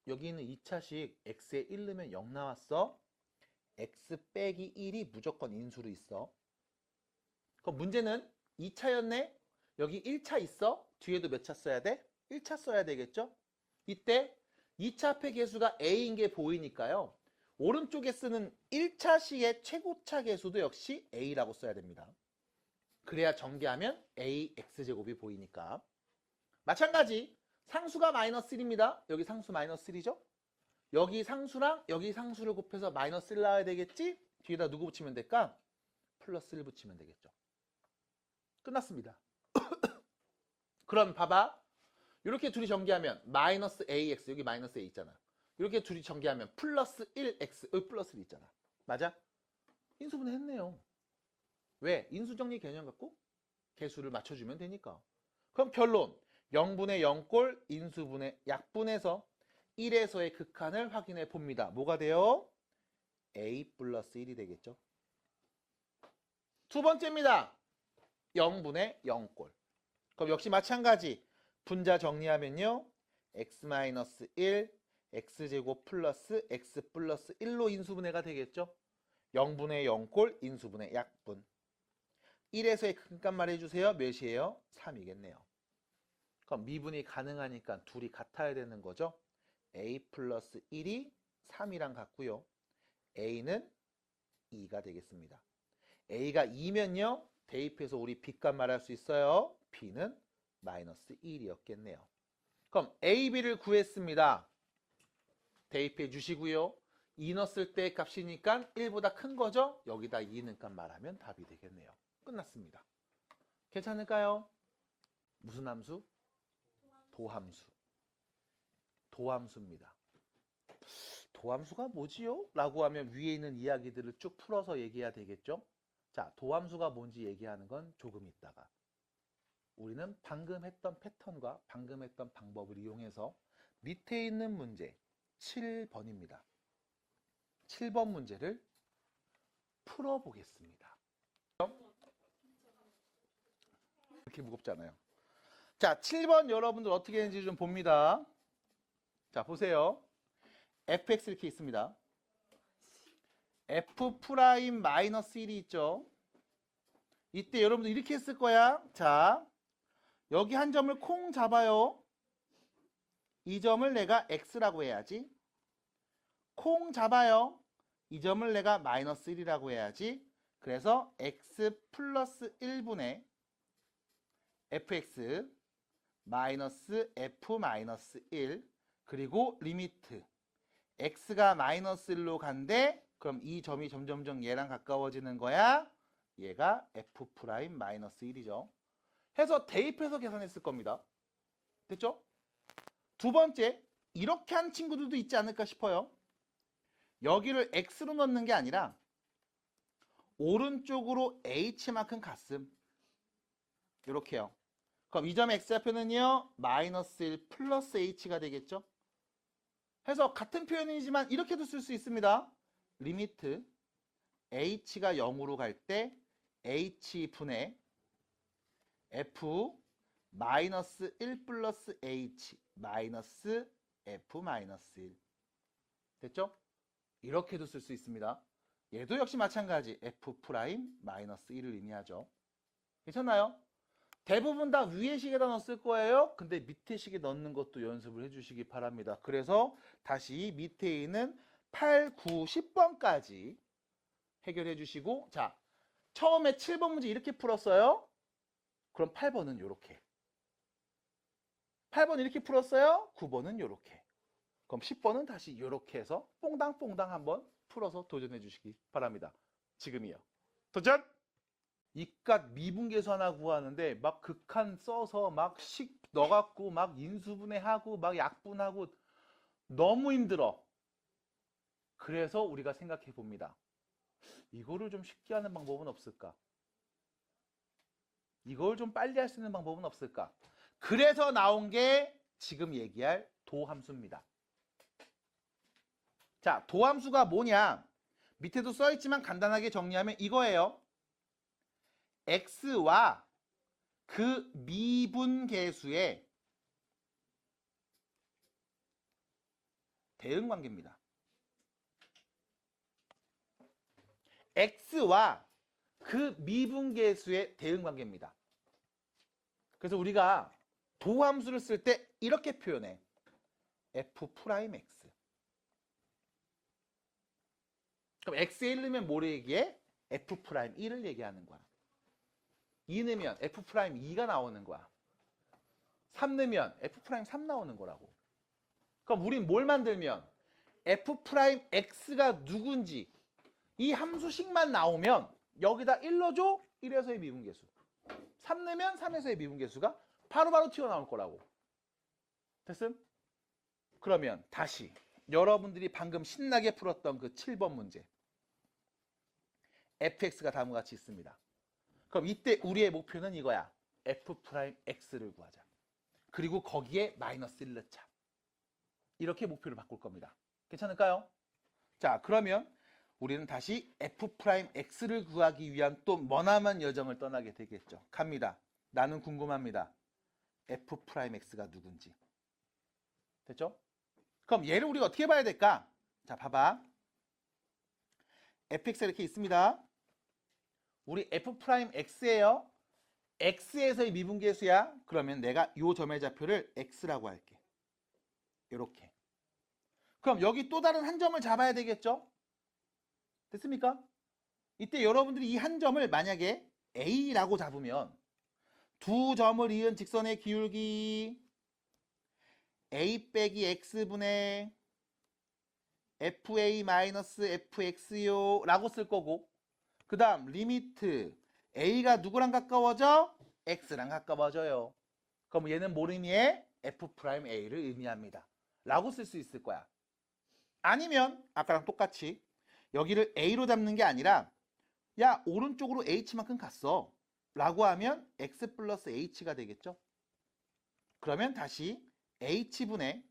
여기 있는 2차식 x에 1 넣으면 0 나왔어. x 빼기 1이 무조건 인수로 있어. 그럼 문제는 2차였네. 여기 1차 있어. 뒤에도 몇 차 써야 돼? 1차 써야 되겠죠? 이때 2차 합의 개수가 a인 게 보이니까요. 오른쪽에 쓰는 1차식의 최고차 개수도 역시 a라고 써야 됩니다. 그래야 전개하면 ax제곱이 보이니까. 마찬가지 상수가 마이너스 1입니다. 여기 상수 마이너스 1이죠? 여기 상수랑 여기 상수를 곱해서 마이너스 1 나와야 되겠지? 뒤에다 누구 붙이면 될까? 플러스 1 붙이면 되겠죠. 끝났습니다. 그럼 봐봐. 이렇게 둘이 전개하면 마이너스 ax 여기 마이너스 a 있잖아. 이렇게 둘이 전개하면 플러스 1x 여기 플러스 1 있잖아. 맞아? 인수분해 했네요. 왜? 인수정리 개념 갖고 개수를 맞춰주면 되니까. 그럼 결론 0분의 0꼴 인수분해 약분해서 1에서의 극한을 확인해 봅니다. 뭐가 돼요? a 플러스 1이 되겠죠. 두 번째입니다. 0분의 0꼴. 그럼 역시 마찬가지. 분자 정리하면요. x-1, x제곱 플러스 x 플러스 1로 인수분해가 되겠죠. 0분의 0꼴 인수분해 약분. 1에서의 큰값 말해주세요. 몇이에요? 3이겠네요. 그럼 미분이 가능하니까 둘이 같아야 되는 거죠. a 플러스 1이 3이랑 같고요. a는 2가 되겠습니다. a가 2면요. 대입해서 우리 b값 말할 수 있어요. b는 마이너스 1이었겠네요. 그럼 a, b를 구했습니다. 대입해 주시고요. 2 넣었을 때 값이니까 1보다 큰 거죠? 여기다 2 있는 값 말하면 답이 되겠네요. 끝났습니다. 괜찮을까요? 무슨 함수? 도함수. 도함수입니다. 도함수가 뭐지요? 라고 하면 위에 있는 이야기들을 쭉 풀어서 얘기해야 되겠죠? 자, 도함수가 뭔지 얘기하는 건 조금 있다가. 우리는 방금 했던 패턴과 방금 했던 방법을 이용해서 밑에 있는 문제 7번입니다. 7번 문제를 풀어보겠습니다. 이렇게 무겁잖아요. 자, 7번 여러분들 어떻게 되는지 좀 봅니다. 자, 보세요. fx 이렇게 있습니다. f 프라임 마이너스 1이 있죠. 이때 여러분들 이렇게 했을 거야. 자, 여기 한 점을 콩 잡아요. 이 점을 내가 x라고 해야지. 콩 잡아요. 이 점을 내가 마이너스 1이라고 해야지. 그래서 x 플러스 1분의 fx 마이너스 f 마이너스 1 그리고 리미트 x가 마이너스 1로 간대. 그럼 이 점이 점점점 얘랑 가까워지는 거야. 얘가 f 프라임 마이너스 1이죠. 해서 대입해서 계산했을 겁니다. 됐죠? 두 번째, 이렇게 한 친구들도 있지 않을까 싶어요. 여기를 x로 넣는 게 아니라 오른쪽으로 h만큼 갔음. 이렇게요. 그럼 이 점의 x좌표는요. 마이너스 1 플러스 h가 되겠죠. 해서 같은 표현이지만 이렇게도 쓸 수 있습니다. 리미트 h가 0으로 갈 때 h분의 f 마이너스 1 플러스 h 마이너스 f 마이너스 1 됐죠? 이렇게도 쓸 수 있습니다. 얘도 역시 마찬가지 f 프라임 마이너스 1을 의미하죠. 괜찮나요? 대부분 다 위에 식에다 넣었을 거예요. 근데 밑에 식에 넣는 것도 연습을 해주시기 바랍니다. 그래서 다시 밑에 있는 8, 9, 10번까지 해결해 주시고, 자, 처음에 7번 문제 이렇게 풀었어요. 그럼 8번은 이렇게. 8번 이렇게 풀었어요. 9번은 이렇게. 그럼 10번은 다시 이렇게 해서 뽕당뽕당 한번 풀어서 도전해 주시기 바랍니다. 지금이요. 도전! 이깟 미분계수 하나 구하는데 막 극한 써서 막 식 넣어갖고 막 인수분해하고 막 약분하고 너무 힘들어. 그래서 우리가 생각해 봅니다. 이거를 좀 쉽게 하는 방법은 없을까? 이걸 좀 빨리 할 수 있는 방법은 없을까? 그래서 나온 게 지금 얘기할 도함수입니다. 자, 도함수가 뭐냐? 밑에도 써있지만 간단하게 정리하면 이거예요. x와 그 미분계수의 대응관계입니다. x와 그 미분계수의 대응관계입니다. 그래서 우리가 도함수를 쓸 때 이렇게 표현해. f 프라임 x. 그럼 x에 1 넣으면 뭐를 얘기해? f 프라임 1을 얘기하는 거야. 2 넣으면 f 프라임 2가 나오는 거야. 3 넣으면 f 프라임 3 나오는 거라고. 그럼 우린 뭘 만들면 f 프라임 x가 누군지 이 함수식만 나오면 여기다 1 넣어줘. 1에서의 미분계수. 3 넣으면 3에서의 미분계수가 바로바로 튀어나올 거라고. 됐음? 그러면 다시 여러분들이 방금 신나게 풀었던 그 7번 문제. fx가 다음과 같이 있습니다. 그럼 이때 우리의 목표는 이거야. f 프라임 x를 구하자. 그리고 거기에 마이너스 1 넣자. 이렇게 목표를 바꿀 겁니다. 괜찮을까요? 자, 그러면 우리는 다시 f'x를 구하기 위한 또 머나먼 여정을 떠나게 되겠죠. 갑니다. 나는 궁금합니다. f'x가 누군지. 됐죠? 그럼 얘를 우리가 어떻게 봐야 될까? 자, 봐봐. fx가 이렇게 있습니다. 우리 f'x예요. x에서의 미분계수야. 그러면 내가 요 점의 좌표를 x라고 할게. 이렇게. 그럼 여기 또 다른 한 점을 잡아야 되겠죠? 됐습니까? 이때 여러분들이 이 한 점을 만약에 a라고 잡으면 두 점을 이은 직선의 기울기 a 빼기 x분의 fa-fx요 라고 쓸 거고, 그 다음 리미트 a가 누구랑 가까워져? x랑 가까워져요. 그럼 얘는 뭘 의미해? f'a를 의미합니다 라고 쓸 수 있을 거야. 아니면 아까랑 똑같이 여기를 a로 잡는 게 아니라 야, 오른쪽으로 h만큼 갔어 라고 하면 x 플러스 h가 되겠죠. 그러면 다시 h분의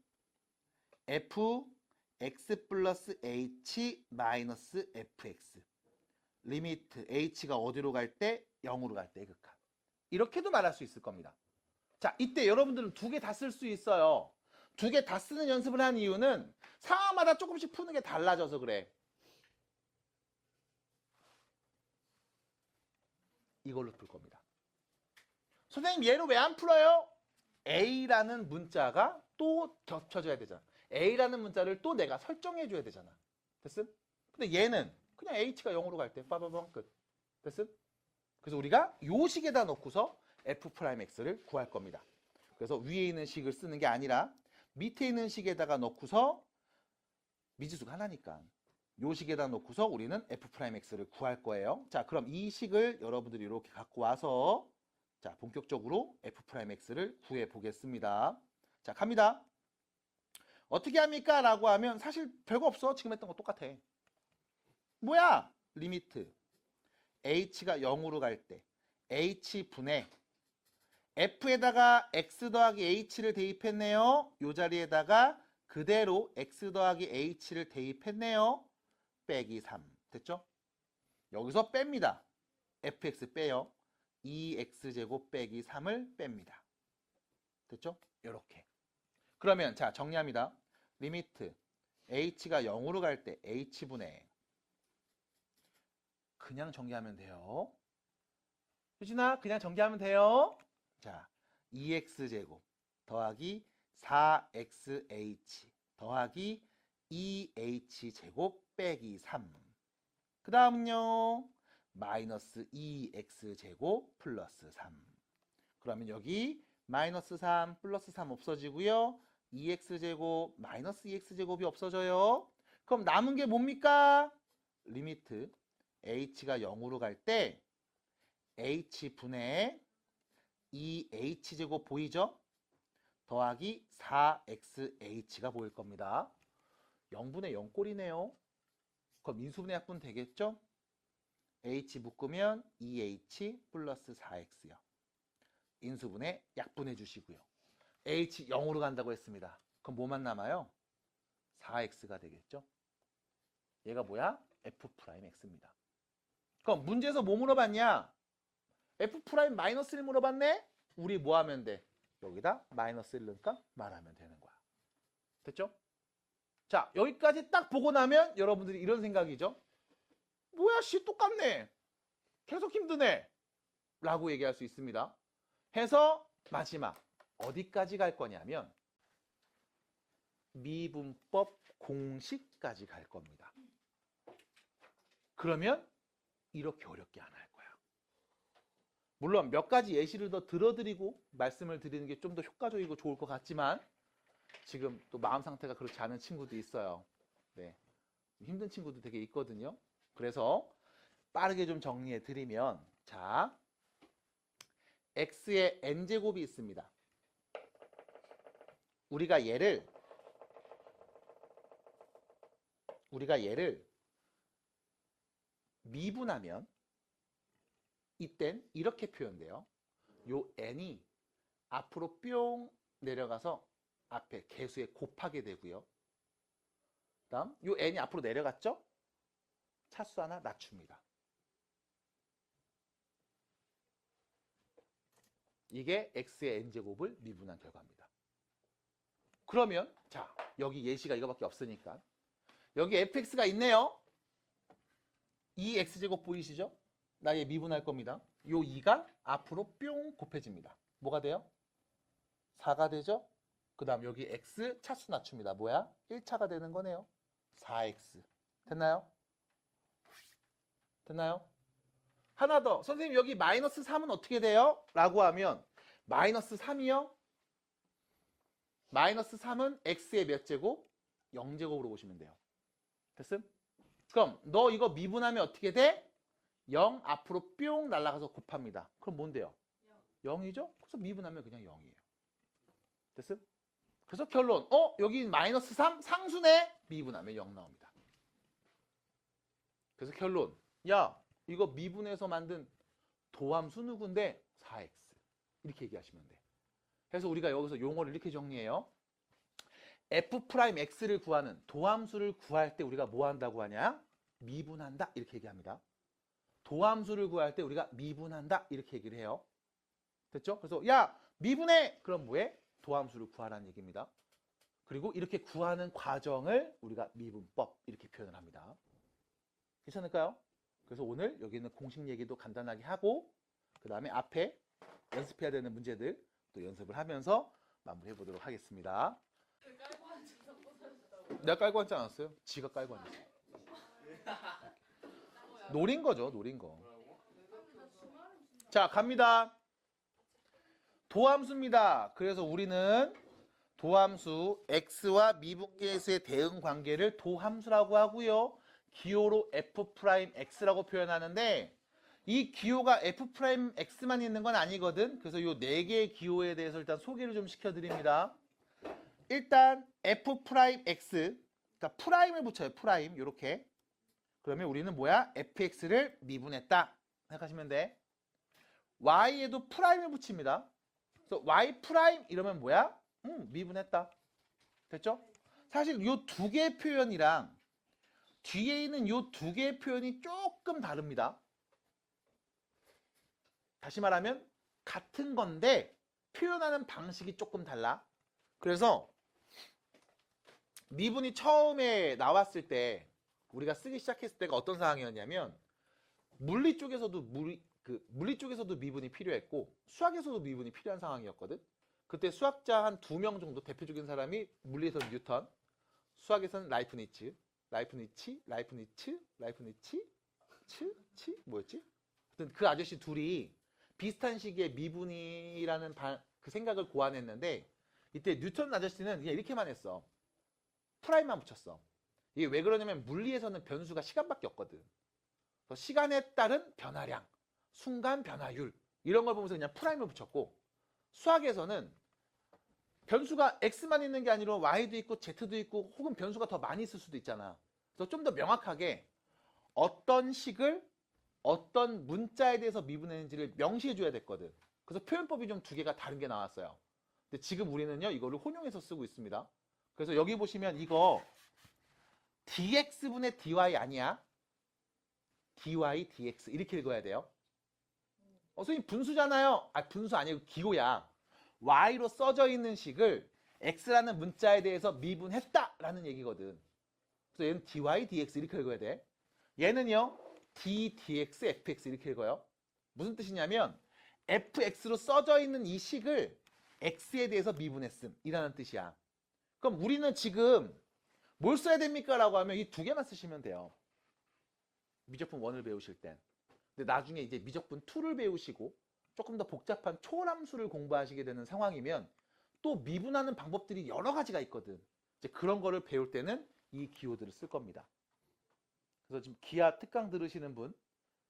fx 플러스 h 마이너스 fx 리미트 h가 어디로 갈 때? 0으로 갈 때 극한. 이렇게도 말할 수 있을 겁니다. 자, 이때 여러분들은 두 개 다 쓸 수 있어요. 두 개 다 쓰는 연습을 한 이유는 상황마다 조금씩 푸는 게 달라져서 그래. 이걸로 풀 겁니다. 선생님, 얘를 왜 안 풀어요? A라는 문자가 또 겹쳐져야 되잖아. A라는 문자를 또 내가 설정해 줘야 되잖아. 됐음? 근데 얘는 그냥 H가 0으로 갈 때 빠바방 끝. 됐음? 그래서 우리가 요 식에다 넣고서 f'x를 구할 겁니다. 그래서 위에 있는 식을 쓰는 게 아니라 밑에 있는 식에다가 넣고서 미지수가 하나니까 요 식에다 놓고서 우리는 f'x를 구할 거예요. 자, 그럼 이 식을 여러분들이 이렇게 갖고 와서 자, 본격적으로 f'x를 구해 보겠습니다. 자, 갑니다. 어떻게 합니까? 라고 하면 사실 별거 없어. 지금 했던 거 똑같아. 뭐야? 리미트 h가 0으로 갈 때 h분의 f에다가 x 더하기 h를 대입했네요. 요 자리에다가 그대로 x 더하기 h를 대입했네요. 빼기 3. 됐죠? 여기서 뺍니다. fx 빼요. 2x제곱 빼기 3을 뺍니다. 됐죠? 요렇게. 그러면 자, 정리합니다. 리미트 h가 0으로 갈 때 h분의 그냥 정리하면 돼요. 유진아, 그냥 정리하면 돼요. 자, 2x제곱 더하기 4xh 더하기 2h제곱 빼기 3. 그 다음은요, 마이너스 2x제곱 플러스 3. 그러면 여기 마이너스 3 플러스 3 없어지고요. 2x제곱 마이너스 2x제곱이 없어져요. 그럼 남은 게 뭡니까? 리미트 h가 0으로 갈 때 h분의 2h제곱 보이죠? 더하기 4xh가 보일 겁니다. 0분의 0꼴이네요. 그럼 인수분해 약분 되겠죠? h 묶으면 2h 플러스 4x요. 인수분해 약분해 주시고요. h 0으로 간다고 했습니다. 그럼 뭐만 남아요? 4x가 되겠죠? 얘가 뭐야? f'x입니다. 그럼 문제에서 뭐 물어봤냐? f'-1 물어봤네? 우리 뭐 하면 돼? 여기다 마이너스 1 넣을까? 말하면 되는 거야. 됐죠? 자, 여기까지 딱 보고 나면 여러분들이 이런 생각이죠. 뭐야, 씨 똑같네. 계속 힘드네. 라고 얘기할 수 있습니다. 해서 마지막 어디까지 갈 거냐면 미분법 공식까지 갈 겁니다. 그러면 이렇게 어렵게 안 할 거야. 물론 몇 가지 예시를 더 들어드리고 말씀을 드리는 게 좀 더 효과적이고 좋을 것 같지만 지금 또 마음 상태가 그렇지 않은 친구도 있어요. 네, 힘든 친구도 되게 있거든요. 그래서 빠르게 좀 정리해 드리면, 자, x의 n제곱이 있습니다. 우리가 얘를 미분하면 이땐 이렇게 표현돼요. 요 n이 앞으로 뿅 내려가서 앞에 개수에 곱하게 되고요. 다음 요 n이 앞으로 내려갔죠? 차수 하나 낮춥니다. 이게 x의 n제곱을 미분한 결과입니다. 그러면 자 여기 예시가 이거밖에 없으니까 여기 fx가 있네요. 이 x제곱 보이시죠? 나 얘 미분할 겁니다. 요 2가 앞으로 뿅 곱해집니다. 뭐가 돼요? 4가 되죠? 그 다음 여기 x 차수 낮춥니다. 뭐야? 1차가 되는 거네요. 4x. 됐나요? 됐나요? 하나 더. 선생님 여기 마이너스 3은 어떻게 돼요? 라고 하면 마이너스 3이요? 마이너스 3은 x의 몇 제곱? 0제곱으로 보시면 돼요. 됐음? 그럼 너 이거 미분하면 어떻게 돼? 0 앞으로 뿅 날아가서 곱합니다. 그럼 뭔데요? 0이죠? 그래서 미분하면 그냥 0이에요. 됐음? 그래서 결론 여기 마이너스 3 상수네? 미분하면 0 나옵니다. 그래서 결론 야 이거 미분해서 만든 도함수 누군데? 4x 이렇게 얘기하시면 돼. 그래서 우리가 여기서 용어를 이렇게 정리해요. f'x를 구하는 도함수를 구할 때 우리가 뭐 한다고 하냐? 미분한다 이렇게 얘기합니다. 도함수를 구할 때 우리가 미분한다 이렇게 얘기를 해요. 됐죠? 그래서 야 미분해! 그럼 뭐해? 도함수를 구하라는 얘기입니다. 그리고 이렇게 구하는 과정을 우리가 미분법 이렇게 표현을 합니다. 괜찮을까요? 그래서 오늘 여기 있는 공식 얘기도 간단하게 하고 그 다음에 앞에 연습해야 되는 문제들 또 연습을 하면서 마무리해 보도록 하겠습니다. 내가 깔고 앉지 않았어요? 지가 깔고 앉았어요. 노린 거죠, 노린 거. 자, 갑니다. 도함수입니다. 그래서 우리는 도함수 x와 미분계수의 대응 관계를 도함수라고 하고요. 기호로 f'x라고 표현하는데 이 기호가 f'x만 있는 건 아니거든. 그래서 요 4개의 기호에 대해서 일단 소개를 좀 시켜드립니다. 일단 f'x, 그러니까 프라임을 붙여요. 프라임, 요렇게. 그러면 우리는 뭐야? fx를 미분했다 생각하시면 돼. y에도 프라임을 붙입니다. 그래서 y 프라임 이러면 뭐야? 미분했다. 됐죠? 사실 요 2개의 표현이랑 뒤에 있는 요 2개의 표현이 조금 다릅니다. 다시 말하면 같은 건데 표현하는 방식이 조금 달라. 그래서 미분이 처음에 나왔을 때 우리가 쓰기 시작했을 때가 어떤 상황이었냐면 물리 쪽에서도 미분이 필요했고 수학에서도 미분이 필요한 상황이었거든. 그때 수학자 한 2명 정도 대표적인 사람이 물리에서는 뉴턴, 수학에서는 라이프니츠 뭐였지? 하여튼 그 아저씨 둘이 비슷한 시기에 미분이라는 그 생각을 고안했는데 이때 뉴턴 아저씨는 그냥 이렇게만 했어. 프라임만 붙였어. 이게 왜 그러냐면 물리에서는 변수가 시간밖에 없거든. 그래서 시간에 따른 변화량, 순간 변화율 이런 걸 보면서 그냥 프라임을 붙였고 수학에서는 변수가 x만 있는 게 아니라 y도 있고 z도 있고 혹은 변수가 더 많이 있을 수도 있잖아. 그래서 좀 더 명확하게 어떤 식을 어떤 문자에 대해서 미분했는지를 명시해 줘야 됐거든. 그래서 표현법이 좀 2개가 다른 게 나왔어요. 근데 지금 우리는요 이거를 혼용해서 쓰고 있습니다. 그래서 여기 보시면 이거 dx분의 dy 아니야? dy dx 이렇게 읽어야 돼요. 선생님 분수잖아요. 분수 아니고 기호야. y로 써져 있는 식을 x라는 문자에 대해서 미분했다라는 얘기거든. 그래서 얘는 dy dx 이렇게 읽어야 돼. 얘는요 d dx fx 이렇게 읽어요. 무슨 뜻이냐면 fx로 써져 있는 이 식을 x에 대해서 미분했음 이라는 뜻이야. 그럼 우리는 지금 뭘 써야 됩니까? 라고 하면 이 2개만 쓰시면 돼요. 미적분 1을 배우실 땐. 근데 나중에 이제 미적분 2를 배우시고 조금 더 복잡한 초함수를 공부하시게 되는 상황이면 또 미분하는 방법들이 여러 가지가 있거든. 이제 그런 거를 배울 때는 이 기호들을 쓸 겁니다. 그래서 지금 기하 특강 들으시는 분,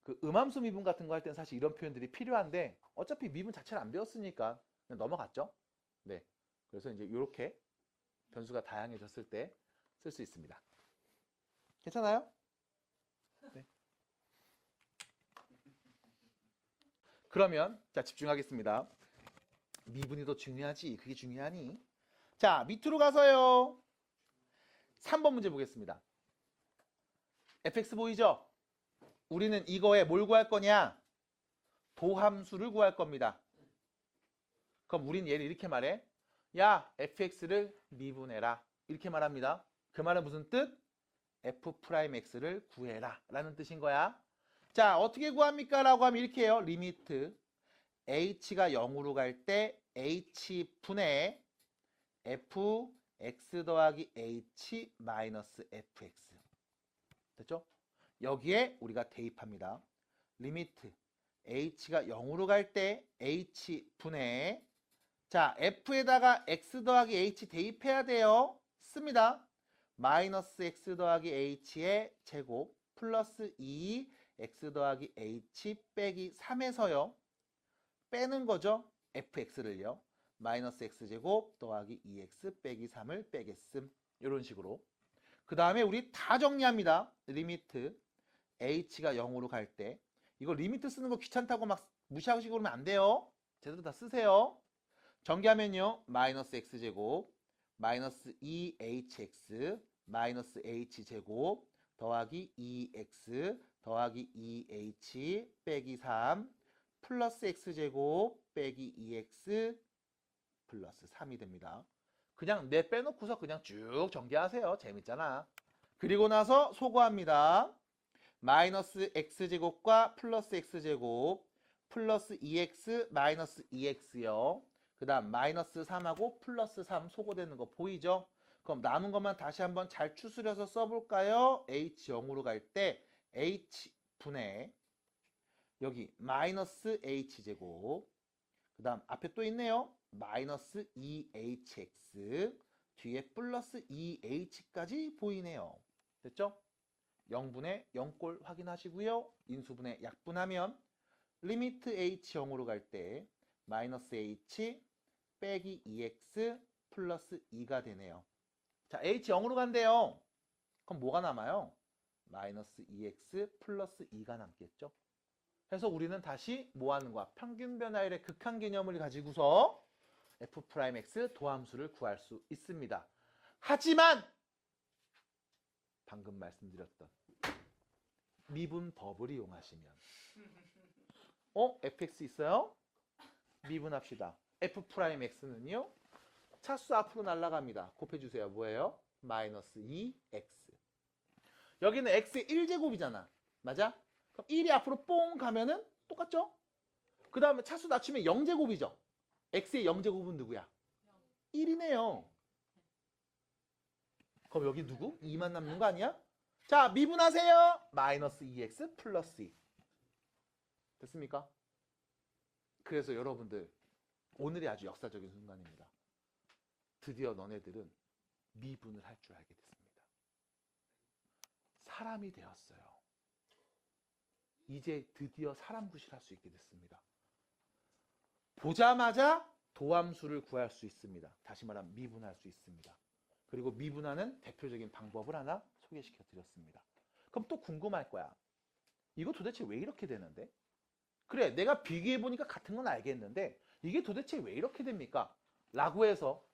그 음함수 미분 같은 거 할 때는 사실 이런 표현들이 필요한데 어차피 미분 자체를 안 배웠으니까 그냥 넘어갔죠. 네. 그래서 이제 이렇게 변수가 다양해졌을 때 쓸 수 있습니다. 괜찮아요? 네. 그러면 자 집중하겠습니다. 미분이 더 중요하지? 그게 중요하니? 자, 밑으로 가서요. 3번 문제 보겠습니다. fx 보이죠? 우리는 이거에 뭘 구할 거냐? 도함수를 구할 겁니다. 그럼 우린 얘를 이렇게 말해. 야, fx를 미분해라. 이렇게 말합니다. 그 말은 무슨 뜻? f'x를 구해라 라는 뜻인 거야. 자, 어떻게 구합니까? 라고 하면 이렇게 해요. 리미트 h가 0으로 갈 때 h분의 fx 더하기 h 마이너스 fx. 됐죠? 여기에 우리가 대입합니다. 리미트 h가 0으로 갈 때 h분의 자, f에다가 x 더하기 h 대입해야 돼요. 씁니다. 마이너스 x 더하기 h의 제곱 플러스 2 x 더하기 h 빼기 3에서요. 빼는 거죠. fx를요. 마이너스 x제곱 더하기 2x 빼기 3을 빼겠음. 이런 식으로. 그 다음에 우리 다 정리합니다. 리미트 h가 0으로 갈 때 이거 리미트 쓰는 거 귀찮다고 막 무시하시고 그러면 안 돼요. 제대로 다 쓰세요. 전개하면요. 마이너스 x제곱 마이너스 2hx 마이너스 h제곱 더하기 2x 더하기 2h 빼기 3 플러스 x제곱 빼기 2x 플러스 3이 됩니다. 그냥 내 빼놓고서 그냥 쭉 전개하세요. 재밌잖아. 그리고 나서 소거합니다. 마이너스 x제곱과 플러스 x제곱 플러스 2x 마이너스 2x요. 그 다음 마이너스 3하고 플러스 3 소거되는 거 보이죠? 그럼 남은 것만 다시 한번 잘 추스려서 써볼까요? h 0으로 갈 때 h분의 여기 마이너스 h제곱 그 다음 앞에 또 있네요. 마이너스 2hx 뒤에 플러스 2h까지 보이네요. 됐죠? 0분의 0꼴 확인하시고요. 인수분해 약분하면 리미트 h 0으로 갈 때 마이너스 h 빼기 2x 플러스 2가 되네요. 자, h 0으로 간대요. 그럼 뭐가 남아요? 마이너스 2x 플러스 2가 남겠죠. 그래서 우리는 다시 뭐 하는 거야? 평균 변화율의 극한 개념을 가지고서 f'x 도함수를 구할 수 있습니다. 하지만 방금 말씀드렸던 미분법을 이용하시면 fx 있어요? 미분합시다. f'x는요? 차수 앞으로 날아갑니다. 곱해주세요. 뭐예요? 마이너스 2x. 여기는 x의 1제곱이잖아. 맞아? 그럼 1이 앞으로 뽕 가면은 똑같죠? 그 다음에 차수 낮추면 0제곱이죠. x의 0제곱은 누구야? 1이네요. 그럼 여기 누구? 2만 남는 거 아니야? 자, 미분하세요. 마이너스 2x 플러스 2. 됐습니까? 그래서 여러분들 오늘이 아주 역사적인 순간입니다. 드디어 너네들은 미분을 할 줄 알게 됐습니다. 사람이 되었어요. 이제 드디어 사람 구실할 수 있게 됐습니다. 보자마자 도함수를 구할 수 있습니다. 다시 말하면 미분할 수 있습니다. 그리고 미분하는 대표적인 방법을 하나 소개시켜 드렸습니다. 그럼 또 궁금할 거야. 이거 도대체 왜 이렇게 되는데? 그래, 내가 비교해 보니까 같은 건 알겠는데 이게 도대체 왜 이렇게 됩니까? 라고 해서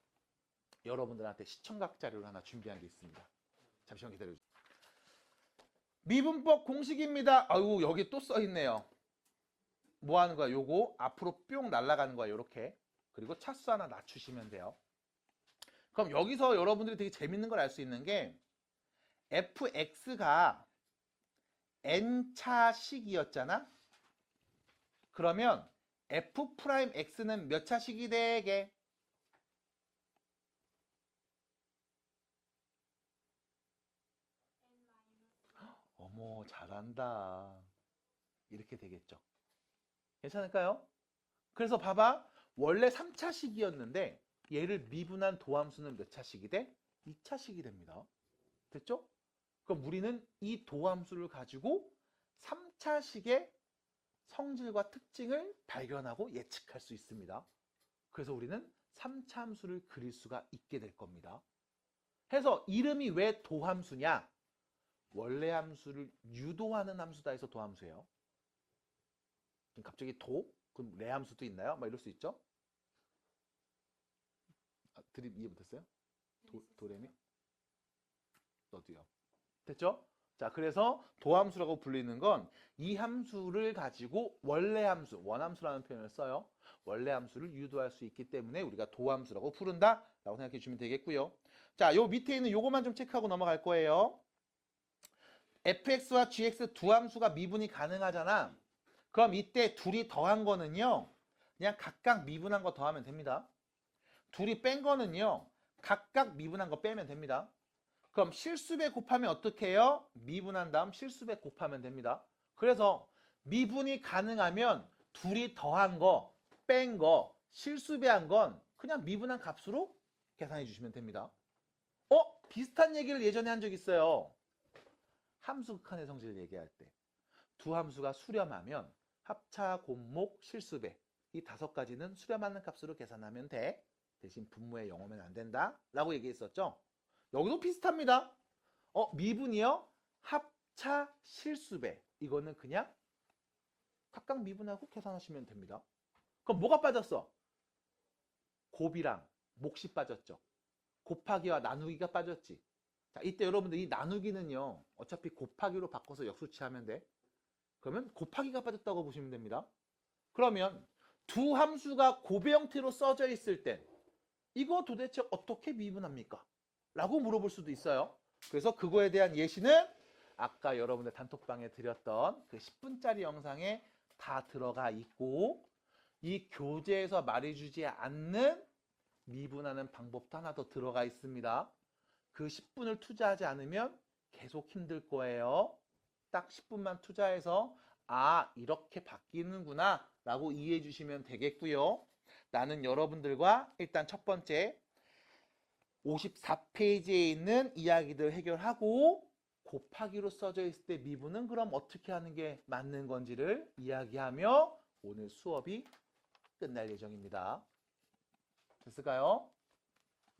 여러분들한테 시청각 자료를 하나 준비한 게 있습니다. 잠시만 기다려주세요. 미분법 공식입니다. 아유, 여기 또 써있네요. 뭐 하는 거야? 요거 앞으로 뿅 날아가는 거야. 요렇게. 그리고 차수 하나 낮추시면 돼요. 그럼 여기서 여러분들이 되게 재밌는 걸 알 수 있는 게 fx가 n차식이었잖아. 그러면 f'x는 몇 차식이 되게? 어머, 잘한다. 이렇게 되겠죠. 괜찮을까요? 그래서 봐봐. 원래 3차식이었는데 얘를 미분한 도함수는 몇 차식이 돼? 2차식이 됩니다. 됐죠? 그럼 우리는 이 도함수를 가지고 3차식의 성질과 특징을 발견하고 예측할 수 있습니다. 그래서 우리는 3차 함수를 그릴 수가 있게 될 겁니다. 해서 이름이 왜 도함수냐? 원래 함수를 유도하는 함수다 해서 도함수예요. 갑자기 도? 그럼 레함수도 있나요? 막 이럴 수 있죠? 드립 이해 못했어요? 도레미? 너도요. 됐죠? 자, 그래서 도함수라고 불리는 건 이 함수를 가지고 원래 함수, 원함수라는 표현을 써요. 원래 함수를 유도할 수 있기 때문에 우리가 도함수라고 부른다 라고 생각해 주시면 되겠고요. 자, 요 밑에 있는 요거만 좀 체크하고 넘어갈 거예요. fx와 gx 두 함수가 미분이 가능하잖아. 그럼 이때 둘이 더한 거는요, 그냥 각각 미분한 거 더하면 됩니다. 둘이 뺀 거는요, 각각 미분한 거 빼면 됩니다. 그럼 실수배 곱하면 어떻게 해요? 미분한 다음 실수배 곱하면 됩니다. 그래서 미분이 가능하면 둘이 더한 거, 뺀 거, 실수배한 건 그냥 미분한 값으로 계산해 주시면 됩니다. 비슷한 얘기를 예전에 한 적 있어요. 함수 극한의 성질 얘기할 때. 두 함수가 수렴하면 합차, 곱목, 실수배 이 5가지는 수렴하는 값으로 계산하면 돼. 대신 분모에 0 오면 안 된다 라고 얘기했었죠. 여기도 비슷합니다. 미분이요? 합차, 실수배 이거는 그냥 각각 미분하고 계산하시면 됩니다. 그럼 뭐가 빠졌어? 곱이랑 몫이 빠졌죠. 곱하기와 나누기가 빠졌지. 자, 이때 여러분들 이 나누기는요, 어차피 곱하기로 바꿔서 역수치하면 돼. 그러면 곱하기가 빠졌다고 보시면 됩니다. 그러면 두 함수가 곱의 형태로 써져 있을 때 이거 도대체 어떻게 미분합니까? 라고 물어볼 수도 있어요. 그래서 그거에 대한 예시는 아까 여러분들 단톡방에 드렸던 그 10분짜리 영상에 다 들어가 있고, 이 교재에서 말해주지 않는 미분하는 방법도 하나 더 들어가 있습니다. 그 10분을 투자하지 않으면 계속 힘들 거예요. 딱 10분만 투자해서 이렇게 바뀌는구나 라고 이해해 주시면 되겠고요. 나는 여러분들과 일단 첫 번째 54페이지에 있는 이야기들 해결하고, 곱하기로 써져 있을 때 미분은 그럼 어떻게 하는 게 맞는 건지를 이야기하며 오늘 수업이 끝날 예정입니다. 됐을까요?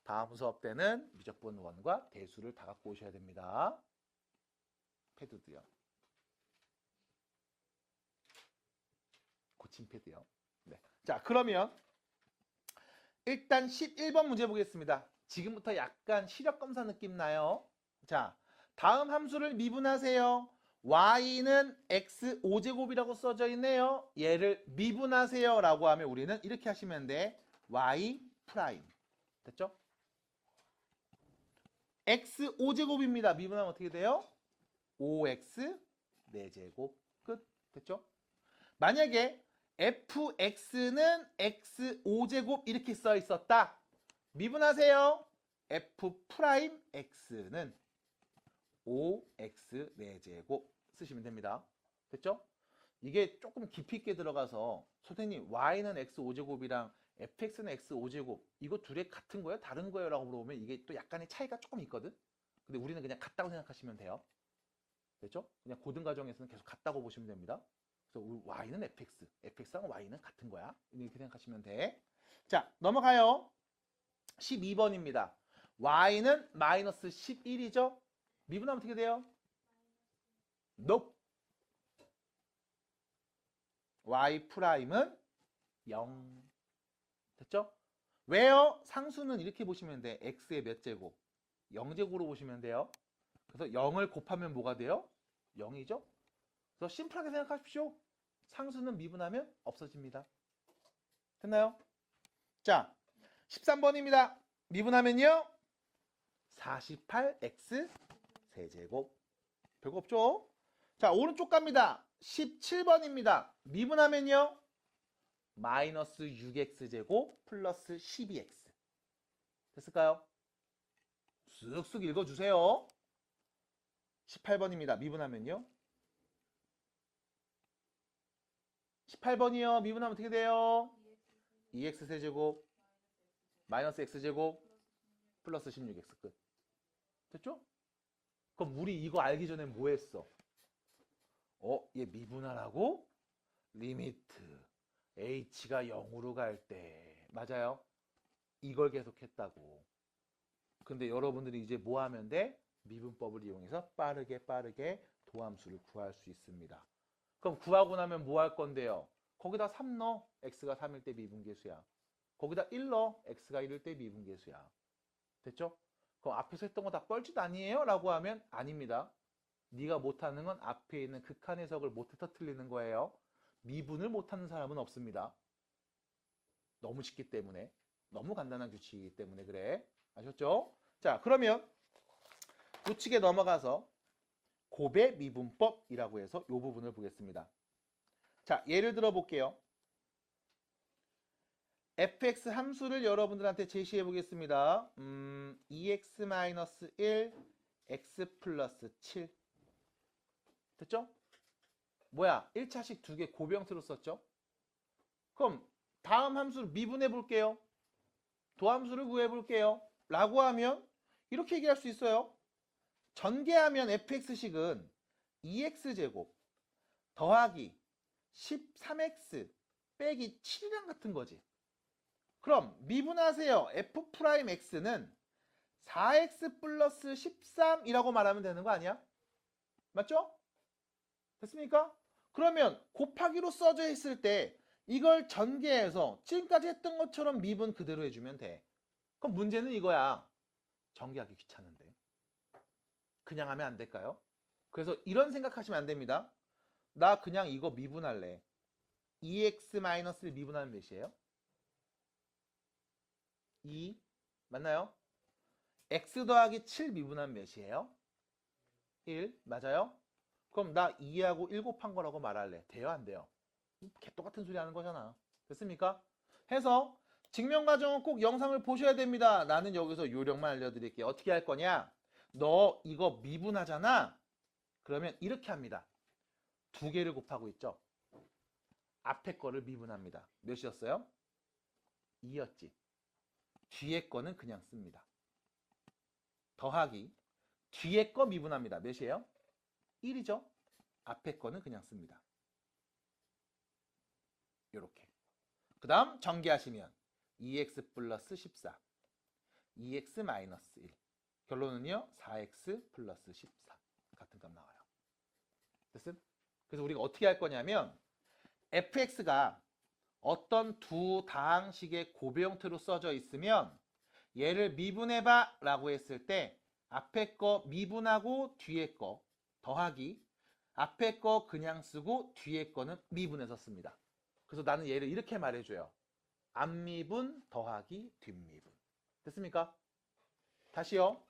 다음 수업 때는 미적분 원과 대수를 다 갖고 오셔야 됩니다. 패드도요. 고침 패드요. 네. 자, 그러면 일단 11번 문제 보겠습니다. 지금부터 약간 시력검사 느낌 나요. 자, 다음 함수를 미분하세요. y는 x 5제곱이라고 써져 있네요. 얘를 미분하세요 라고 하면 우리는 이렇게 하시면 돼. y 프라임. 됐죠? x 5제곱입니다. 미분하면 어떻게 돼요? 5x 4제곱. 끝. 됐죠? 만약에 fx는 x 5제곱 이렇게 써 있었다. 미분하세요. f 프라임 x는 5x 4제곱 쓰시면 됩니다. 됐죠? 이게 조금 깊이 있게 들어가서 선생님 y는 x 5제곱이랑 fx는 x 5제곱 이거 둘이 같은 거예요? 다른 거예요? 라고 물어보면 이게 또 약간의 차이가 조금 있거든? 근데 우리는 그냥 같다고 생각하시면 돼요. 됐죠? 그냥 고등과정에서는 계속 같다고 보시면 됩니다. 그래서 y는 fx, fx랑 y는 같은 거야. 이렇게 생각하시면 돼. 자, 넘어가요. 12번입니다. y는 마이너스 11이죠? 미분하면 어떻게 돼요? nope. y 프라임은 0. 됐죠? 왜요? 상수는 이렇게 보시면 돼. x의 몇 제곱? 0제곱으로 보시면 돼요. 그래서 0을 곱하면 뭐가 돼요? 0이죠? 그래서 심플하게 생각하십시오. 상수는 미분하면 없어집니다. 됐나요? 자, 13번입니다. 미분하면요. 48x 세제곱. 별거 없죠? 자, 오른쪽 갑니다. 17번입니다. 미분하면요. 마이너스 6x제곱 플러스 12x. 됐을까요? 쓱쓱 읽어주세요. 18번입니다. 미분하면요. 18번이요. 미분하면 어떻게 돼요? 2x 세제곱 마이너스 x제곱 플러스 16x 끝. 됐죠? 그럼 우리 이거 알기 전에 뭐 했어? 얘 미분하라고? 리미트 h가 0으로 갈 때. 맞아요? 이걸 계속 했다고. 근데 여러분들이 이제 뭐 하면 돼? 미분법을 이용해서 빠르게 도함수를 구할 수 있습니다. 그럼 구하고 나면 뭐 할 건데요? 거기다 3 넣어. x가 3일 때 미분계수야. 거기다 1 넣어. x가 1일 때 미분계수야. 됐죠? 그럼 앞에서 했던 거 다 뻘짓 아니에요? 라고 하면 아닙니다. 네가 못하는 건 앞에 있는 극한 해석을 못해서 틀리는 거예요. 미분을 못하는 사람은 없습니다. 너무 쉽기 때문에. 너무 간단한 규칙이기 때문에 그래. 아셨죠? 자, 그러면 우측에 넘어가서 곱의 미분법이라고 해서 이 부분을 보겠습니다. 자, 예를 들어 볼게요. fx 함수를 여러분들한테 제시해 보겠습니다. 2x-1, x 플러스 7. 됐죠? 뭐야? 1차식 두 개 고병틀로 썼죠? 그럼 다음 함수를 미분해 볼게요. 도함수를 구해 볼게요. 라고 하면 이렇게 얘기할 수 있어요. 전개하면 fx식은 2x제곱 더하기 13x 빼기 7이랑 같은 거지. 그럼 미분하세요. f'x는 4x 플러스 13이라고 말하면 되는 거 아니야? 맞죠? 됐습니까? 그러면 곱하기로 써져 있을 때 이걸 전개해서 지금까지 했던 것처럼 미분 그대로 해주면 돼. 그럼 문제는 이거야. 전개하기 귀찮은데. 그냥 하면 안 될까요? 그래서 이런 생각하시면 안 됩니다. 나 그냥 이거 미분할래. 2x-를 미분하면 몇이에요? 2 맞나요? x 더하기 7 미분하면 몇이에요? 1 맞아요? 그럼 나 2하고 1 곱한 거라고 말할래. 돼요 안 돼요? 개똑같은 소리 하는 거잖아. 됐습니까? 해서 증명 과정은 꼭 영상을 보셔야 됩니다. 나는 여기서 요령만 알려드릴게요. 어떻게 할 거냐? 너 이거 미분하잖아? 그러면 이렇게 합니다. 두 개를 곱하고 있죠? 앞에 거를 미분합니다. 몇이었어요? 2였지. 뒤에 거는 그냥 씁니다. 더하기 뒤에 거 미분합니다. 몇이에요? 1이죠? 앞에 거는 그냥 씁니다. 요렇게. 그 다음 전개하시면 2x 플러스 14, 2x 마이너스 1. 결론은요 4x 플러스 14 같은 값 나와요. 됐음? 그래서 우리가 어떻게 할 거냐면 fx가 어떤 두 다항식의 곱의 형태로 써져 있으면 얘를 미분해봐 라고 했을 때 앞에 거 미분하고 뒤에 거 더하기 앞에 거 그냥 쓰고 뒤에 거는 미분해서 씁니다. 그래서 나는 얘를 이렇게 말해줘요. 앞미분 더하기 뒷미분. 됐습니까? 다시요.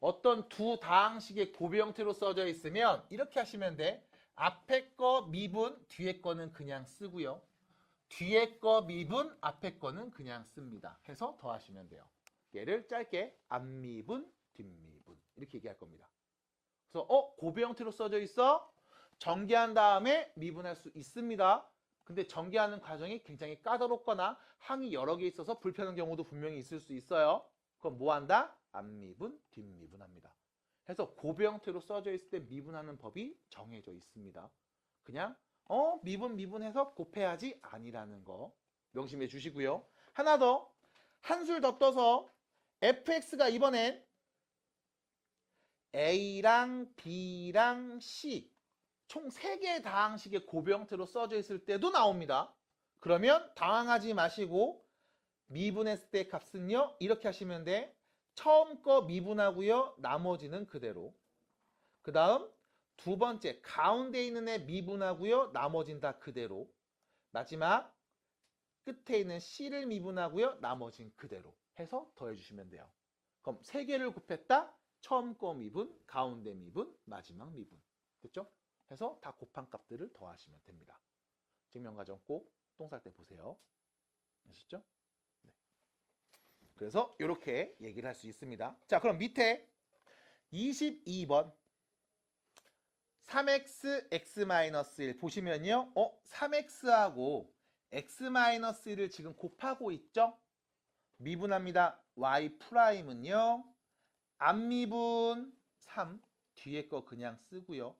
어떤 두 다항식의 곱의 형태로 써져 있으면 이렇게 하시면 돼. 앞에 거 미분, 뒤에 거는 그냥 쓰고요. 뒤에 거 미분, 앞에 거는 그냥 씁니다. 해서 더하시면 돼요. 얘를 짧게 앞미분, 뒷미분 이렇게 얘기할 겁니다. 그래서 곱의 형태로 써져 있어? 전개한 다음에 미분할 수 있습니다. 근데 전개하는 과정이 굉장히 까다롭거나 항이 여러 개 있어서 불편한 경우도 분명히 있을 수 있어요. 그럼 뭐 한다? 앞미분, 뒷미분 합니다. 해서 곱의 형태로 써져 있을 때 미분하는 법이 정해져 있습니다. 그냥 미분해서 곱해야지 아니라는 거 명심해 주시고요. 하나 더, 한술 더 떠서 fx가 이번엔 a랑 b랑 c 총 3개의 다항식의 곱의 형태로 써져 있을 때도 나옵니다. 그러면 당황하지 마시고 미분했을 때 값은요 이렇게 하시면 돼. 처음 거 미분하고요 나머지는 그대로. 그 다음 두 번째 가운데 있는 애 미분하고요 나머지는 다 그대로. 마지막 끝에 있는 c를 미분하고요 나머지는 그대로 해서 더해주시면 돼요. 그럼 3개를 곱했다. 처음 거 미분, 가운데 미분, 마지막 미분. 됐죠? 해서 다 곱한 값들을 더하시면 됩니다. 증명 과정 꼭 똥 쌀 때 보세요. 아셨죠? 네. 그래서 이렇게 얘기를 할 수 있습니다. 자, 그럼 밑에 22번 3x x-1 보시면요. 3x하고 x-1을 지금 곱하고 있죠? 미분합니다. y''은요. 앞미분 3, 뒤에 거 그냥 쓰고요.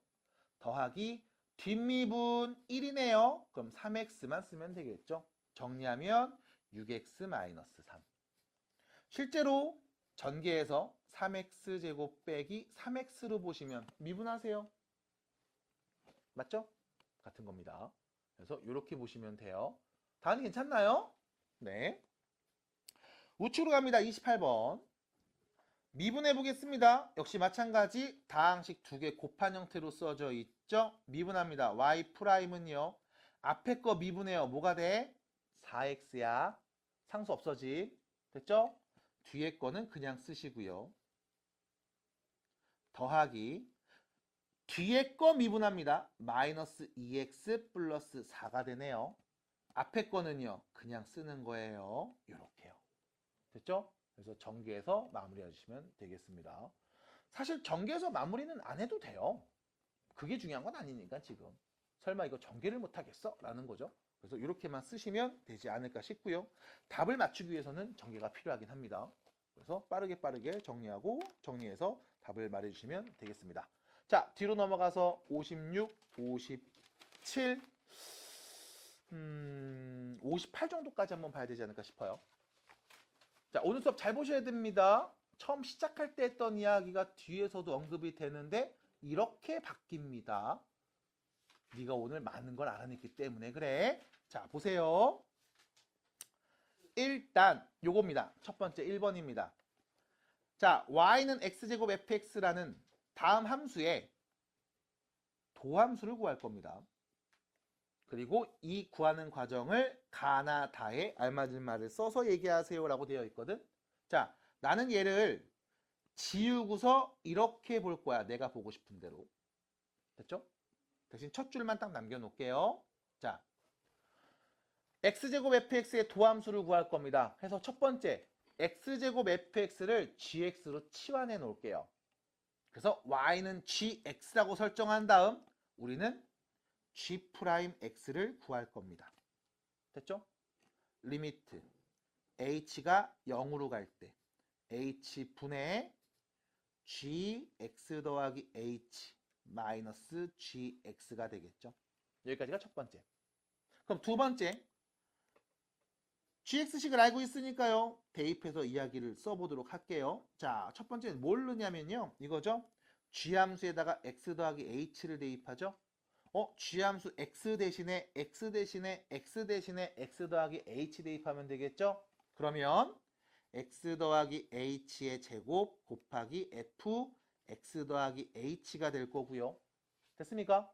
더하기 뒷미분 1이네요. 그럼 3x만 쓰면 되겠죠. 정리하면 6x-3. 실제로 전개해서 3x제곱 빼기 3x로 보시면 미분하세요. 맞죠? 같은 겁니다. 그래서 이렇게 보시면 돼요. 다은 괜찮나요? 네. 우측으로 갑니다. 28번. 미분해 보겠습니다. 역시 마찬가지 다항식 두 개 곱한 형태로 써져 있죠. 미분합니다. y'은요. 앞에 거 미분해요. 뭐가 돼? 4x야. 상수 없어짐. 됐죠? 뒤에 거는 그냥 쓰시고요. 더하기 뒤에 거 미분합니다. 마이너스 2x 플러스 4가 되네요. 앞에 거는요. 그냥 쓰는 거예요. 이렇게요. 됐죠? 그래서 전개해서 마무리해 주시면 되겠습니다. 사실 전개해서 마무리는 안 해도 돼요. 그게 중요한 건 아니니까 지금. 설마 이거 전개를 못하겠어? 라는 거죠. 그래서 이렇게만 쓰시면 되지 않을까 싶고요. 답을 맞추기 위해서는 전개가 필요하긴 합니다. 그래서 빠르게 정리하고 정리해서 답을 말해주시면 되겠습니다. 자, 뒤로 넘어가서 56, 57, 58 정도까지 한번 봐야 되지 않을까 싶어요. 자, 오늘 수업 잘 보셔야 됩니다. 처음 시작할 때 했던 이야기가 뒤에서도 언급이 되는데 이렇게 바뀝니다. 네가 오늘 많은 걸 알아냈기 때문에 그래. 자, 보세요. 일단 요겁니다. 첫 번째 1번입니다. 자, y는 x제곱 fx라는 다음 함수에 도함수를 구할 겁니다. 그리고 이 구하는 과정을 가나 다에 알맞은 말을 써서 얘기하세요 라고 되어 있거든. 자, 나는 얘를 지우고서 이렇게 볼 거야. 내가 보고 싶은 대로. 됐죠? 대신 첫 줄만 딱 남겨놓을게요. 자, x제곱 fx의 도함수를 구할 겁니다. 그래서 첫 번째, x제곱 fx를 gx로 치환해 놓을게요. 그래서 y는 gx라고 설정한 다음 우리는 g'x를 구할 겁니다. 됐죠? 리미트 h가 0으로 갈 때 h분의 gx 더하기 h 마이너스 gx가 되겠죠. 여기까지가 첫 번째. 그럼 두 번째, gx식을 알고 있으니까요. 대입해서 이야기를 써보도록 할게요. 자, 첫 번째는 뭘 넣냐면요. 이거죠. g함수에다가 x 더하기 h를 대입하죠. g함수 x 대신에 x 더하기 h 대입하면 되겠죠. 그러면 x 더하기 h의 제곱 곱하기 f x 더하기 h가 될 거고요. 됐습니까?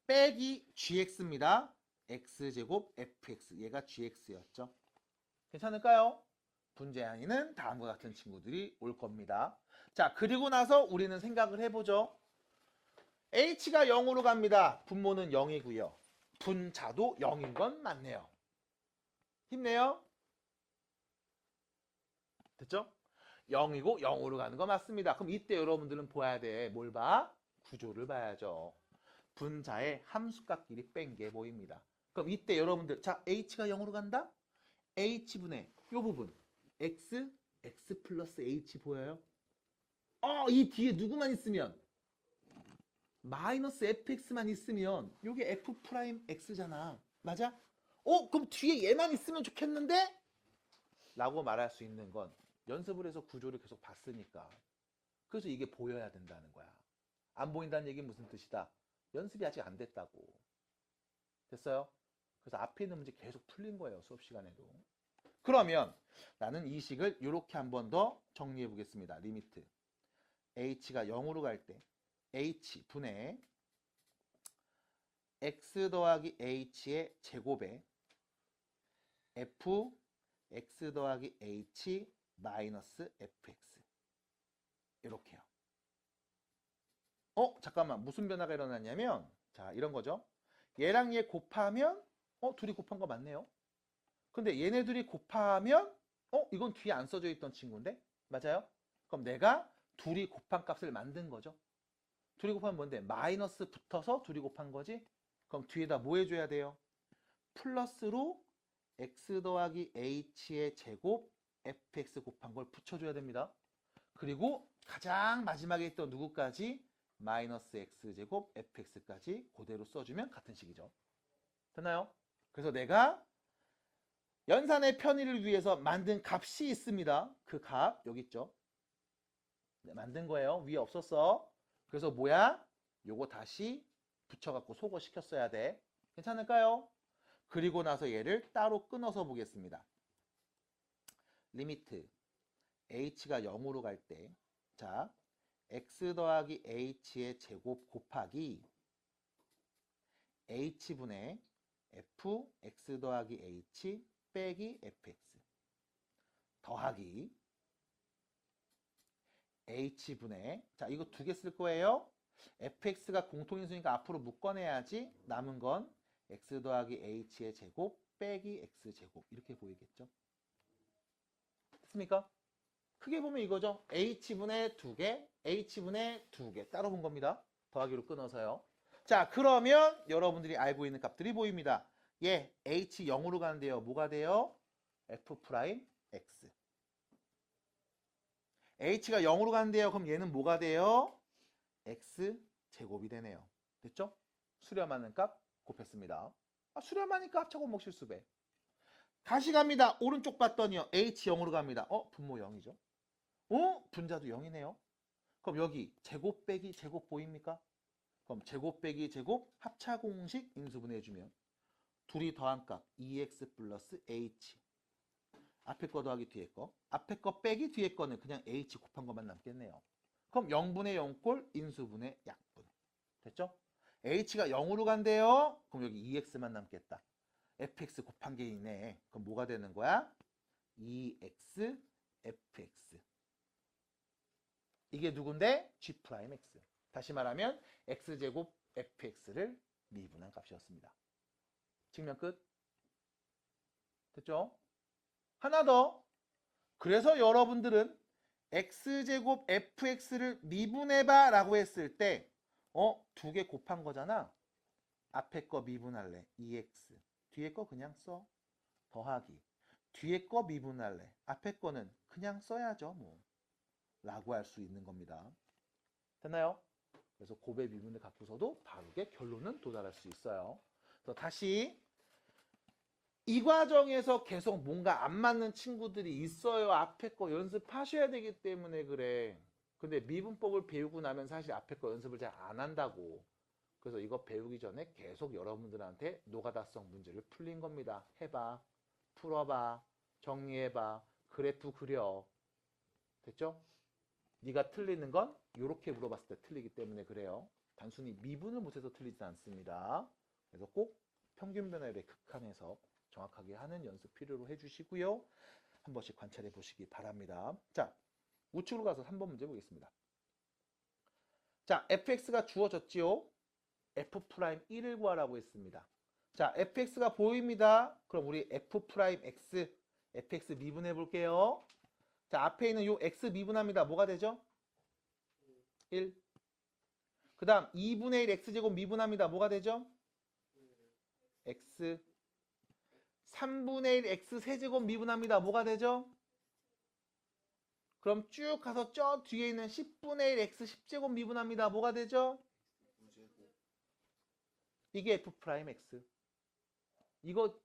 빼기 gx입니다. x제곱 fx, 얘가 gx였죠. 괜찮을까요? 분자양이는 다음과 같은 친구들이 올 겁니다. 자, 그리고 나서 우리는 생각을 해보죠. h가 0으로 갑니다. 분모는 0이고요. 분자도 0인 건 맞네요. 힘내요. 됐죠? 0이고 0으로 가는 거 맞습니다. 그럼 이때 여러분들은 봐야 돼. 뭘 봐? 구조를 봐야죠. 분자의 함수값끼리 뺀 게 보입니다. 그럼 이때 여러분들, 자, h가 0으로 간다? h분의 이 부분 x 플러스 h 보여요? 이 뒤에 누구만 있으면 마이너스 fx만 있으면 이게 f 프라임 x잖아. 맞아? 그럼 뒤에 얘만 있으면 좋겠는데? 라고 말할 수 있는 건 연습을 해서 구조를 계속 봤으니까. 그래서 이게 보여야 된다는 거야. 안 보인다는 얘기는 무슨 뜻이다? 연습이 아직 안 됐다고. 됐어요? 그래서 앞에 있는 문제 계속 풀린 거예요. 수업 시간에도. 그러면 나는 이 식을 이렇게 한 번 더 정리해 보겠습니다. 리미트 h가 0으로 갈 때 h분의 x 더하기 h의 제곱에 f x 더하기 h 마이너스 fx 이렇게요. 잠깐만, 무슨 변화가 일어났냐면, 자, 이런 거죠. 얘랑 얘 곱하면 둘이 곱한 거 맞네요. 근데 얘네들이 곱하면 이건 뒤에 안 써져 있던 친구인데? 맞아요? 그럼 내가 둘이 곱한 값을 만든 거죠. 둘이 곱하면 뭔데? 마이너스 붙어서 둘이 곱한 거지? 그럼 뒤에다 뭐 해줘야 돼요? 플러스로 x 더하기 h의 제곱 fx 곱한 걸 붙여줘야 됩니다. 그리고 가장 마지막에 있던 누구까지? 마이너스 x제곱 fx까지 그대로 써주면 같은 식이죠. 됐나요? 그래서 내가 연산의 편의를 위해서 만든 값이 있습니다. 그 값 여기 있죠. 네, 만든 거예요. 위에 없었어. 그래서 뭐야? 요거 다시 붙여갖고 소거시켰어야 돼. 괜찮을까요? 그리고 나서 얘를 따로 끊어서 보겠습니다. 리미트 h가 0으로 갈 때, 자, x 더하기 h의 제곱 곱하기 h분의 f x 더하기 h 빼기 fx 더하기 h분의, 자, 이거 두 개 쓸 거예요. fx가 공통인수니까 앞으로 묶어내야지. 남은 건 x 더하기 h의 제곱 빼기 x제곱 이렇게 보이겠죠. 됐습니까? 크게 보면 이거죠. h분의 2개, h분의 2개 따로 본 겁니다. 더하기로 끊어서요. 자, 그러면 여러분들이 알고 있는 값들이 보입니다. 예, h 0으로 가는데요. 뭐가 돼요? f 프라임 x. h가 0으로 가는데요. 그럼 얘는 뭐가 돼요? x 제곱이 되네요. 됐죠? 수렴하는 값 곱했습니다. 아, 수렴하니까 합차곱 목실수배. 다시 갑니다. 오른쪽 봤더니요. h 0으로 갑니다. 분모 0이죠. 분자도 0이네요. 그럼 여기 제곱 빼기 제곱 보입니까? 그럼 제곱 빼기 제곱 합차 공식 인수분해해주면 둘이 더한 값 2x 플러스 h. 앞에 거 더하기 뒤에 거. 앞에 거 빼기 뒤에 거는 그냥 h 곱한 것만 남겠네요. 그럼 0분의 0꼴 인수분의 약분. 됐죠? h가 0으로 간대요. 그럼 여기 2x만 남겠다. fx 곱한 게 있네. 그럼 뭐가 되는 거야? 2x fx. 이게 누군데? g'x. 다시 말하면 x제곱 fx를 미분한 값이었습니다. 측면 끝. 됐죠? 하나 더. 그래서 여러분들은 x제곱 fx를 미분해봐 라고 했을 때 두 개 곱한 거잖아. 앞에 거 미분할래. 2x. 뒤에 거 그냥 써. 더하기. 뒤에 거 미분할래. 앞에 거는 그냥 써야죠. 뭐. 라고 할 수 있는 겁니다. 됐나요? 그래서 곱의 미분을 갖고서도 바르게 결론은 도달할 수 있어요. 그래서 다시 이 과정에서 계속 뭔가 안 맞는 친구들이 있어요. 앞에 거 연습하셔야 되기 때문에 그래. 근데 미분법을 배우고 나면 사실 앞에 거 연습을 잘 안 한다고. 그래서 이거 배우기 전에 계속 여러분들한테 노가다성 문제를 풀린 겁니다. 해봐, 풀어봐, 정리해봐, 그래프 그려. 됐죠? 네가 틀리는 건 이렇게 물어봤을 때 틀리기 때문에 그래요. 단순히 미분을 못해서 틀리지 않습니다. 그래서 꼭 평균 변화율에 극한해서 정확하게 하는 연습 필요로 해주시고요. 한 번씩 관찰해 보시기 바랍니다. 자, 우측으로 가서 3번 문제 보겠습니다. 자, fx가 주어졌지요. f'1을 구하라고 했습니다. 자, fx가 보입니다. 그럼 우리 f'x, fx 미분해 볼게요. 자, 앞에 있는 요 x 미분합니다. 뭐가 되죠? 1. 그 다음 2분의 1 x제곱 미분합니다. 뭐가 되죠? x. 3분의 1 x 세제곱 미분합니다. 뭐가 되죠? 그럼 쭉 가서 저 뒤에 있는 10분의 1 x 10제곱 미분합니다. 뭐가 되죠? 이게 f'x. 이거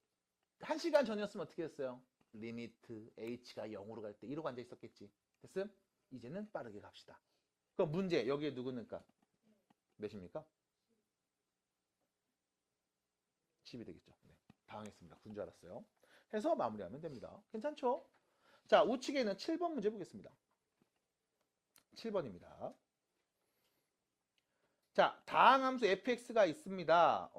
1시간 전이었으면 어떻게 했어요? 리미트 h가 0으로 갈 때 이러고 앉아 있었겠지. 됐음? 이제는 빠르게 갑시다. 그럼 문제 여기에 누구 넣을까? 몇입니까? 10이 되겠죠. 네. 당황했습니다. 군 줄 알았어요. 해서 마무리하면 됩니다. 괜찮죠? 자, 우측에 있는 7번 문제 보겠습니다. 7번입니다. 자, 다항함수 fx가 있습니다.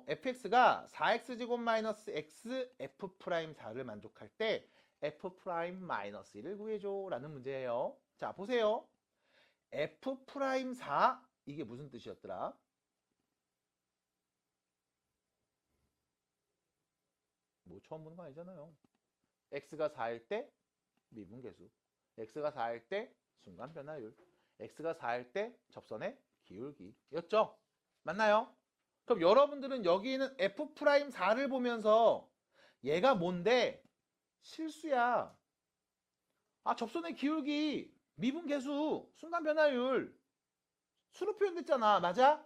fx가 4x제곱 마이너스 x f'4를 만족할 때 f'-1을 구해줘 라는 문제예요. 자, 보세요. f'4 이게 무슨 뜻이었더라? 뭐 처음 보는 거 아니잖아요. x가 4일 때 미분계수, x가 4일 때 순간 변화율, x가 4일 때 접선의 기울기 였죠? 맞나요? 그럼 여러분들은 여기 있는 f'4를 보면서 얘가 뭔데? 실수야. 아, 접선의 기울기, 미분계수, 순간 변화율 수로 표현됐잖아. 맞아?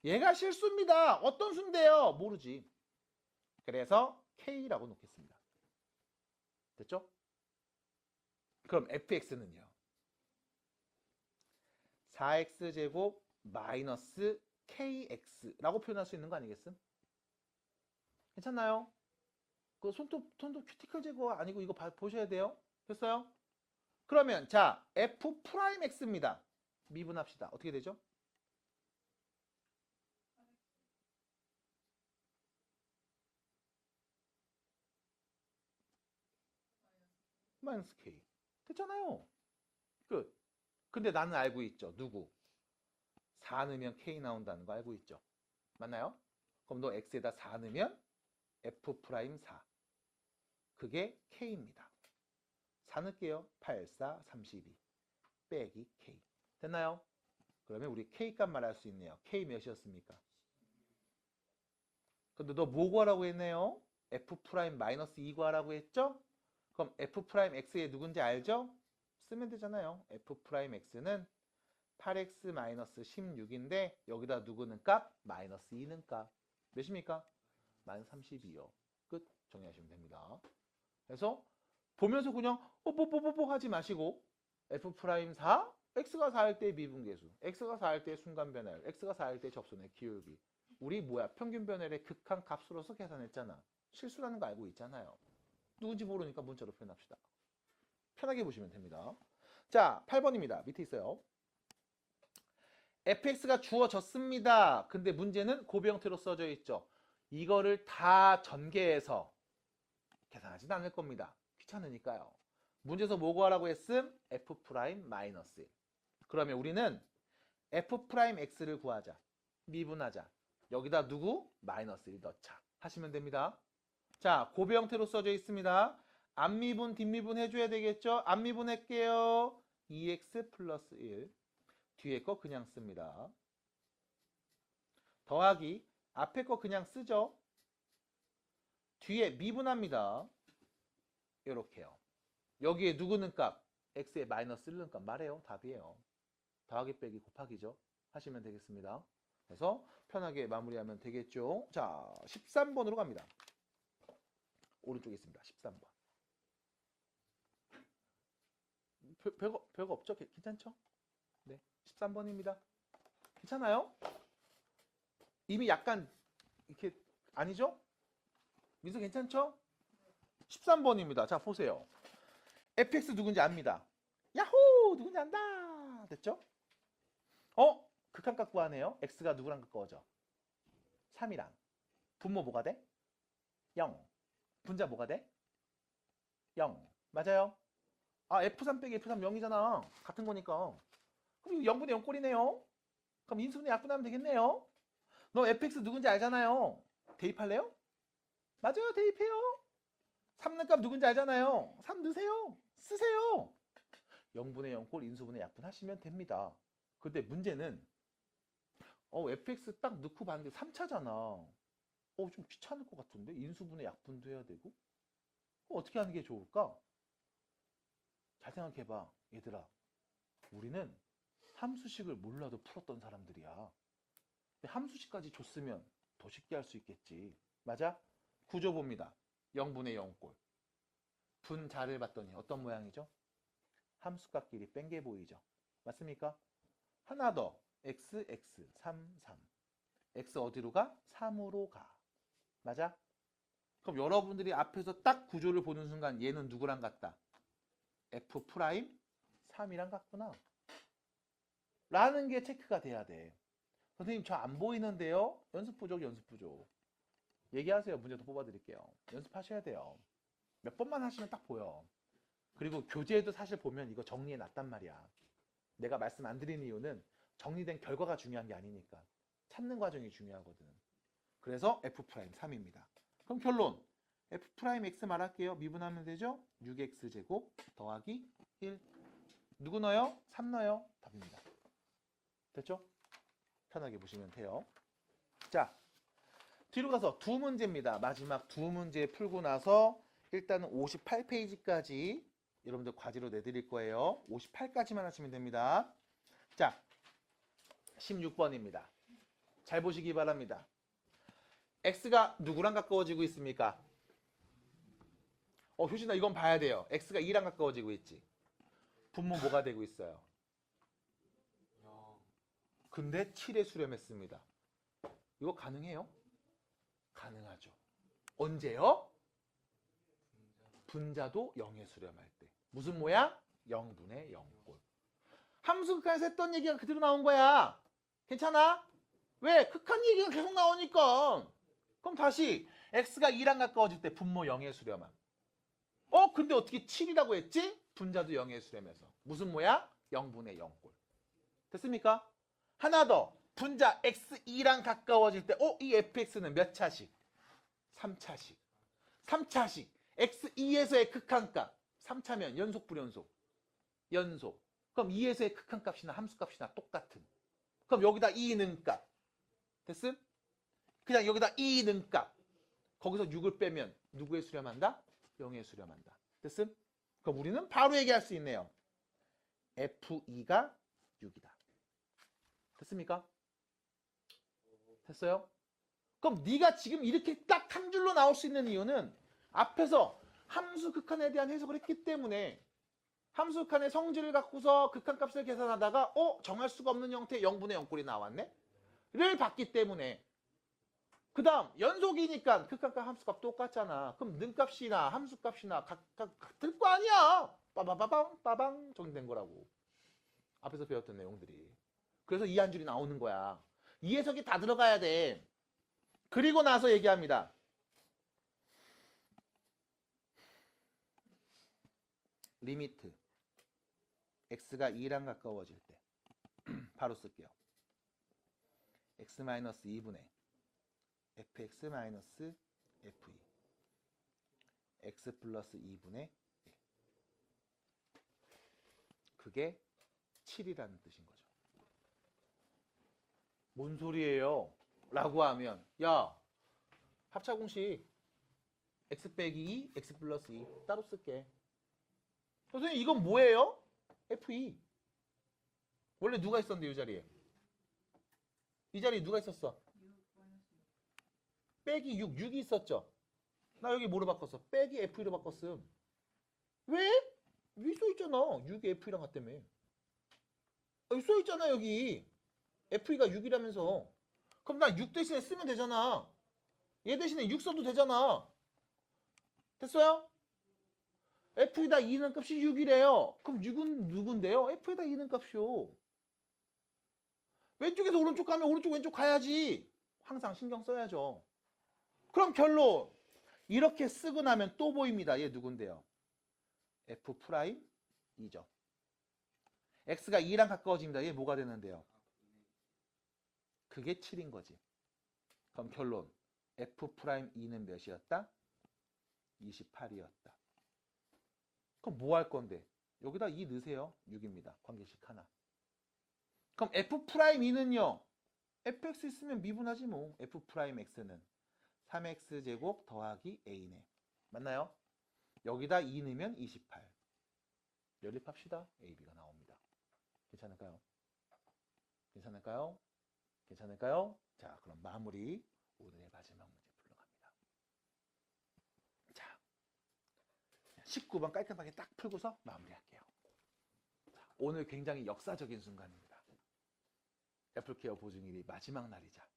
얘가 실수입니다. 어떤 수인데요? 모르지. 그래서 K라고 놓겠습니다. 됐죠? 그럼 fx는요? 4x제곱 마이너스 kx라고 표현할 수 있는 거 아니겠음? 괜찮나요? 그 손톱 큐티클 제거 아니고 이거 보셔야 돼요. 됐어요? 그러면 자 f 프라임 x입니다. 미분합시다. 어떻게 되죠? 마이너스 k. 됐잖아요. 끝. 근데 나는 알고 있죠. 누구? 4 넣으면 k 나온다는 거 알고 있죠. 맞나요? 그럼 너 x에다 4 넣으면 f 프라임 4. 그게 k입니다. 4 넣을게요. 8, 4, 32 빼기 k. 됐나요? 그러면 우리 k 값 말할 수 있네요. k 몇이었습니까? 근데 너 뭐 구하라고 했네요? f 프라임 마이너스 2 구하라고 했죠? 그럼 f 프라임 x의 누군지 알죠? 쓰면 되잖아요. f 프라임 x는 8x 마이너스 16인데 여기다 누구는 값? 마이너스 2는 값. 몇입니까? 마이너스 32요. 끝. 정리하시면 됩니다. 그래서 보면서 그냥 뽀뽀뽀뽀뽀 하지 마시고 f 프라임 4, x가 4일 때 미분계수, x가 4일 때 순간 변화율, x가 4일 때 접선의 기울기. 우리 뭐야? 평균 변화율의 극한 값으로서 계산했잖아. 실수라는 거 알고 있잖아요. 누군지 모르니까 문자로 표현합시다. 편하게 보시면 됩니다. 자, 8번입니다. 밑에 있어요. fx가 주어졌습니다. 근데 문제는 곱비 형태로 써져 있죠. 이거를 다 전개해서 계산하진 않을 겁니다. 귀찮으니까요. 문제에서 뭐 구하라고 했음? f 프라임 마이너스 1. 그러면 우리는 f 프라임 x를 구하자. 미분하자. 여기다 누구? 마이너스 1 넣자. 하시면 됩니다. 자, 곱비 형태로 써져 있습니다. 앞미분, 뒷미분 해줘야 되겠죠? 앞미분 할게요. 2x 플러스 1. 뒤에 거 그냥 씁니다. 더하기 앞에 거 그냥 쓰죠. 뒤에 미분합니다. 이렇게요. 여기에 누구는 값? x에 마이너스 1는 값 말해요. 답이에요. 더하기 빼기 곱하기죠. 하시면 되겠습니다. 그래서 편하게 마무리하면 되겠죠. 자, 13번으로 갑니다. 오른쪽에 있습니다. 13번. 별거 없죠? 괜찮죠? 네, 13번입니다. 괜찮아요? 이미 약간 이렇게 아니죠? 민서 괜찮죠? 13번입니다. 자, 보세요. fx 누군지 압니다. 야호! 누군지 안다. 됐죠? 극한값 구하네요. x가 누구랑 가까워져? 3이랑. 분모 뭐가 돼? 0. 분자 뭐가 돼? 0. 맞아요? 아, f3 빼기 f3 0이잖아. 같은 거니까. 그럼 0분의 0꼴이네요. 그럼 인수분해 약분하면 되겠네요. 너 fx 누군지 알잖아요. 대입할래요? 맞아요. 대입해요. 3는 값 누군지 알잖아요. 3 넣으세요. 쓰세요. 0분의 0꼴 인수분해 약분하시면 됩니다. 근데 문제는 fx 딱 넣고 봤는데 3차잖아. 좀 귀찮을 것 같은데? 인수분해 약분도 해야 되고? 어떻게 하는 게 좋을까? 잘 생각해봐. 얘들아. 우리는 함수식을 몰라도 풀었던 사람들이야. 함수식까지 줬으면 더 쉽게 할 수 있겠지. 맞아? 구조 봅니다. 0분의 0꼴. 분자를 봤더니 어떤 모양이죠? 함수값끼리 뺀 게 보이죠? 맞습니까? 하나 더. x, x, 3, 3. x 어디로 가? 3으로 가. 맞아? 그럼 여러분들이 앞에서 딱 구조를 보는 순간 얘는 누구랑 같다? f 프라임 3이랑 같구나. 라는 게 체크가 돼야 돼. 선생님 저 안 보이는데요? 연습 부족, 연습 부족. 얘기하세요. 문제도 뽑아드릴게요. 연습하셔야 돼요. 몇 번만 하시면 딱 보여. 그리고 교재에도 사실 보면 이거 정리해 놨단 말이야. 내가 말씀 안 드린 이유는 정리된 결과가 중요한 게 아니니까. 찾는 과정이 중요하거든. 그래서 F'3입니다. 그럼 결론. F'(x) 말할게요. 미분하면 되죠? 6x제곱 더하기 1. 누구 넣어요? 3 넣어요. 답입니다. 됐죠? 편하게 보시면 돼요. 자, 뒤로 가서 두 문제입니다. 마지막 두 문제 풀고 나서 일단은 58페이지까지 여러분들 과제로 내드릴 거예요. 58까지만 하시면 됩니다. 자, 16번입니다. 잘 보시기 바랍니다. x가 누구랑 가까워지고 있습니까? 효진아 이건 봐야 돼요. x가 2랑 가까워지고 있지. 분모 뭐가 되고 있어요? 근데 7에 수렴했습니다. 이거 가능해요? 가능하죠. 언제요? 분자도 0에 수렴할 때. 무슨 모양? 0분의 0꼴. 함수 극한에서 했던 얘기가 그대로 나온 거야. 괜찮아? 왜? 극한 얘기가 계속 나오니까. 그럼 다시 x가 2랑 가까워질 때 분모 0의 수렴함. 근데 어떻게 7이라고 했지? 분자도 0의 수렴해서. 무슨 모양? 0분의 0꼴. 됐습니까? 하나 더. 분자 x2랑 가까워질 때 이 fx는 몇 차식? 3차식. 3차식. x2에서의 극한값. 3차면 연속 불연속? 연속. 그럼 2에서의 극한값이나 함수값이나 똑같은. 그럼 여기다 2 넣은 값. 됐음? 그냥 여기다 2 넣은 값. 거기서 6을 빼면 누구에 수렴한다? 0에 수렴한다. 됐음? 그럼 우리는 바로 얘기할 수 있네요. F2가 6이다. 됐습니까? 됐어요? 그럼 네가 지금 이렇게 딱 한 줄로 나올 수 있는 이유는 앞에서 함수 극한에 대한 해석을 했기 때문에 함수 극한의 성질을 갖고서 극한값을 계산하다가 정할 수가 없는 형태의 0분의 0꼴이 나왔네? 를 봤기 때문에 그 다음 연속이니까 극한값 함수값 똑같잖아. 그럼 능값이나 함수값이나 각각 같을 거 아니야. 빠바바방 정리된 거라고. 앞에서 배웠던 내용들이. 그래서 이 한 줄이 나오는 거야. 이 해석이 다 들어가야 돼. 그리고 나서 얘기합니다. 리미트 x가 2랑 가까워질 때 바로 쓸게요. x-2분의 fx-fe x 플러스 2분의 1 그게 7이라는 뜻인 거죠. 뭔 소리예요? 라고 하면 야 합차공식 x 빼기 2 x 플러스 2 따로 쓸게. 선생님 이건 뭐예요? fe. 원래 누가 있었는데 이 자리에? 이 자리에 누가 있었어? 빼기 6, 6이 있었죠? 나 여기 뭐로 바꿨어? 빼기 FE로 바꿨음. 왜? 여기 써있잖아. 6이 FE랑 같다며. 여기 써있잖아 여기. FE가 6이라면서. 그럼 나 6 대신에 쓰면 되잖아. 얘 대신에 6 써도 되잖아. 됐어요? F에다 2는 값이 6이래요. 그럼 6은 누군데요? F에다 2는 값이요. 왼쪽에서 오른쪽 가면 오른쪽 왼쪽 가야지. 항상 신경 써야죠. 그럼 결론. 이렇게 쓰고 나면 또 보입니다. 얘 누군데요? F 프라임 2죠. X가 2랑 가까워집니다. 얘 뭐가 되는데요? 그게 7인 거지. 그럼 결론. F 프라임 2는 몇이었다? 28이었다. 그럼 뭐 할 건데? 여기다 2 넣으세요. 6입니다. 관계식 하나. 그럼 F 프라임 2는요. fx 있으면 미분하지 뭐. F 프라임 x는 3x 제곱 더하기 a네. 맞나요? 여기다 2 넣으면 28. 연립합시다. ab가 나옵니다. 괜찮을까요? 괜찮을까요? 괜찮을까요? 자, 그럼 마무리. 오늘의 마지막 문제 풀러갑니다. 자, 19번 깔끔하게 딱 풀고서 마무리할게요. 자, 오늘 굉장히 역사적인 순간입니다. 애플케어 보증일이 마지막 날이자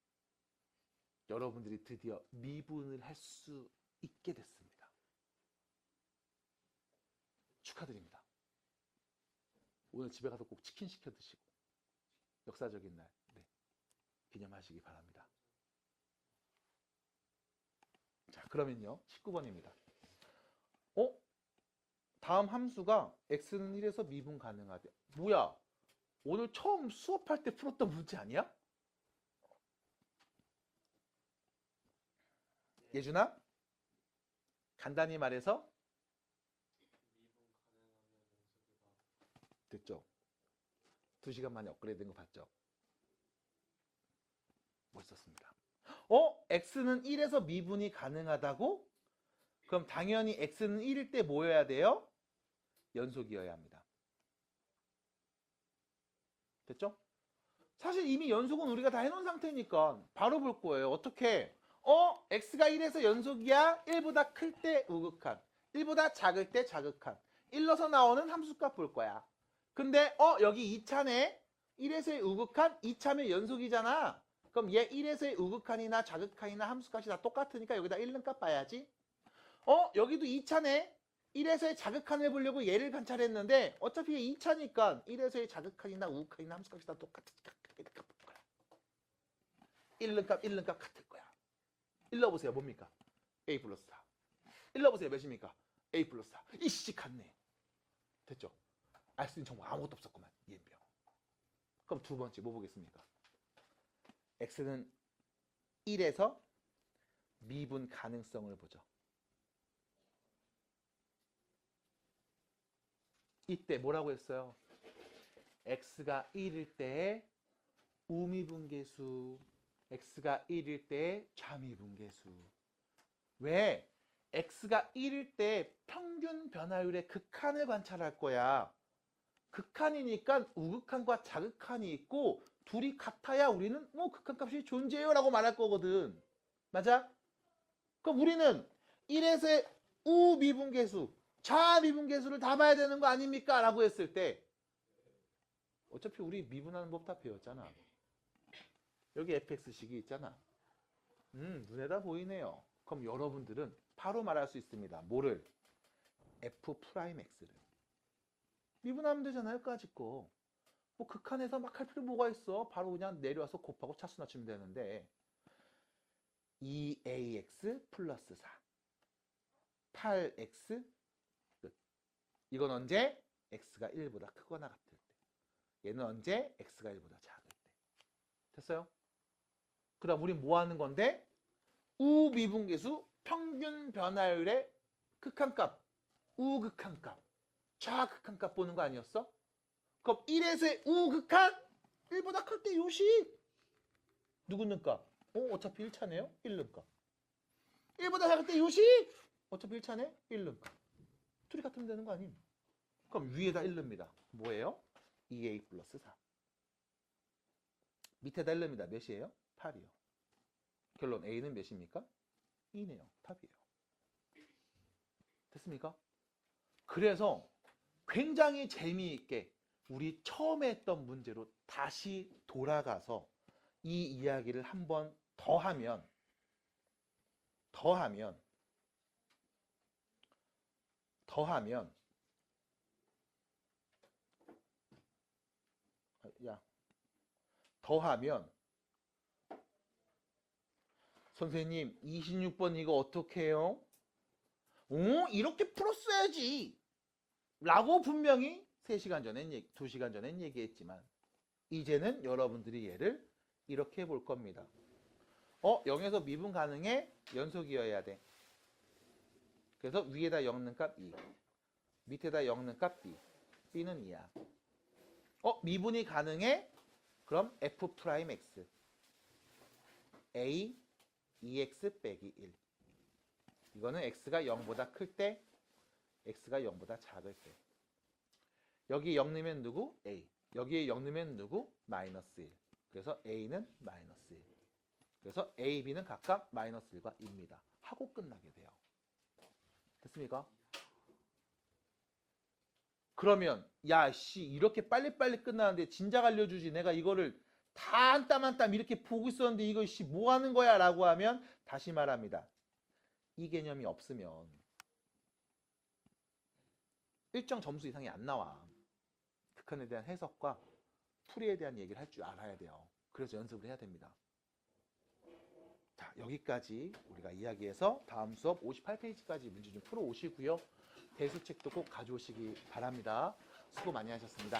여러분들이 드디어 미분을 할 수 있게 됐습니다. 축하드립니다. 오늘 집에 가서 꼭 치킨 시켜 드시고 역사적인 날 기념하시기 바랍니다. 자, 그러면요 19번입니다. 다음 함수가 x는 1에서 미분 가능하대. 뭐야? 오늘 처음 수업할 때 풀었던 문제 아니야? 예준아? 간단히 말해서 됐죠? 2시간 만에 업그레이드 된 거 봤죠? 멋있었습니다. x는 1에서 미분이 가능하다고? 그럼 당연히 x는 1일 때 뭐여야 돼요? 연속이어야 합니다. 됐죠? 사실 이미 연속은 우리가 다 해놓은 상태니까 바로 볼 거예요. 어떻게? x가 1에서 연속이야? 1보다 클 때 우극한, 1보다 작을 때 자극한. 1로서 나오는 함수값 볼 거야. 근데 여기 2차네? 1에서의 우극한, 2차면 연속이잖아. 그럼 얘 1에서의 우극한이나 자극한이나 함수값이 다 똑같으니까 여기다 1는 값 봐야지. 여기도 2차네? 1에서의 자극한을 보려고 얘를 관찰했는데 어차피 2차니까 1에서의 자극한이나 우극한이나 함수값이 다 똑같으니까 1는 값 같을 거야. 1 넣어보세요. 뭡니까? A 플러스 4. 1 넣어보세요. 몇입니까? A 플러스 4. 이씨 같네. 됐죠? 알 수 있는 정보 아무것도 없었구만. 이엠병. 그럼 두 번째 뭐 보겠습니까? X는 1에서 미분 가능성을 보죠. 이때 뭐라고 했어요? X가 1일 때 우미분계수, X가 1일 때 좌미분계수. 왜? X가 1일 때 평균 변화율의 극한을 관찰할 거야. 극한이니까 우극한과 자극한이 있고 둘이 같아야 우리는 뭐 극한값이 존재해요 라고 말할 거거든. 맞아? 그럼 우리는 1에서의 우미분계수, 좌미분계수를 다 봐야 되는 거 아닙니까? 라고 했을 때 어차피 우리 미분하는 법 다 배웠잖아. 여기 fx식이 있잖아. 눈에다 보이네요. 그럼 여러분들은 바로 말할 수 있습니다. 뭐를? f'x를. 미분하면 되잖아요. 까짓 거. 뭐 극한에서 막 할 필요 뭐가 있어. 바로 그냥 내려와서 곱하고 차수 낮추면 되는데 2ax 플러스 4 8x 끝. 이건 언제? x가 1보다 크거나 같을 때. 얘는 언제? x가 1보다 작을 때. 됐어요? 그 다음 우린 뭐 하는 건데? 우미분계수 평균 변화율의 극한값, 우극한값, 좌극한값 보는 거 아니었어? 그럼 1에서의 우극한 1보다 클 때 요식 누구는 값? 어차피 1차네요? 1는 값. 1보다 작을 때 요식 어차피 1차네? 1는 값. 둘이 같으면 되는 거 아님? 그럼 위에다 1넣습니다. 뭐예요? 2a 플러스 4. 밑에다 1넣습니다. 몇이에요? 8이요. 결론 A는 몇입니까? 2네요. 답이에요. 됐습니까? 그래서 굉장히 재미있게 우리 처음에 했던 문제로 다시 돌아가서 이 이야기를 한 번 더 하면 선생님 26번 이거 어떻게 해요? 이렇게 풀었어야지 라고 분명히 3시간 전엔 2시간 전엔 얘기했지만 이제는 여러분들이 얘를 이렇게 해볼 겁니다. 0에서 미분 가능해? 연속이어야 돼. 그래서 위에다 0는 값 2, 밑에다 0는 값 B, B는 2야. 미분이 가능해? 그럼 F'X A 2x 빼기 1. 이거는 x가 0보다 클 때, x가 0보다 작을 때. 여기 0 넣으면 누구? a. 여기에 0 넣으면 누구? 마이너스 1. 그래서 a는 마이너스 1. 그래서 a, b는 각각 마이너스 1과 2입니다. 하고 끝나게 돼요. 됐습니까? 그러면 야씨 이렇게 빨리빨리 끝나는데 진작 알려주지. 내가 이거를 다 한 땀 한 땀 이렇게 보고 있었는데 이거 씨 뭐 하는 거야? 라고 하면 다시 말합니다. 이 개념이 없으면 일정 점수 이상이 안 나와. 극한에 대한 해석과 풀이에 대한 얘기를 할 줄 알아야 돼요. 그래서 연습을 해야 됩니다. 자, 여기까지 우리가 이야기해서 다음 수업 58페이지까지 문제 좀 풀어 오시고요. 대수책도 꼭 가져오시기 바랍니다. 수고 많이 하셨습니다.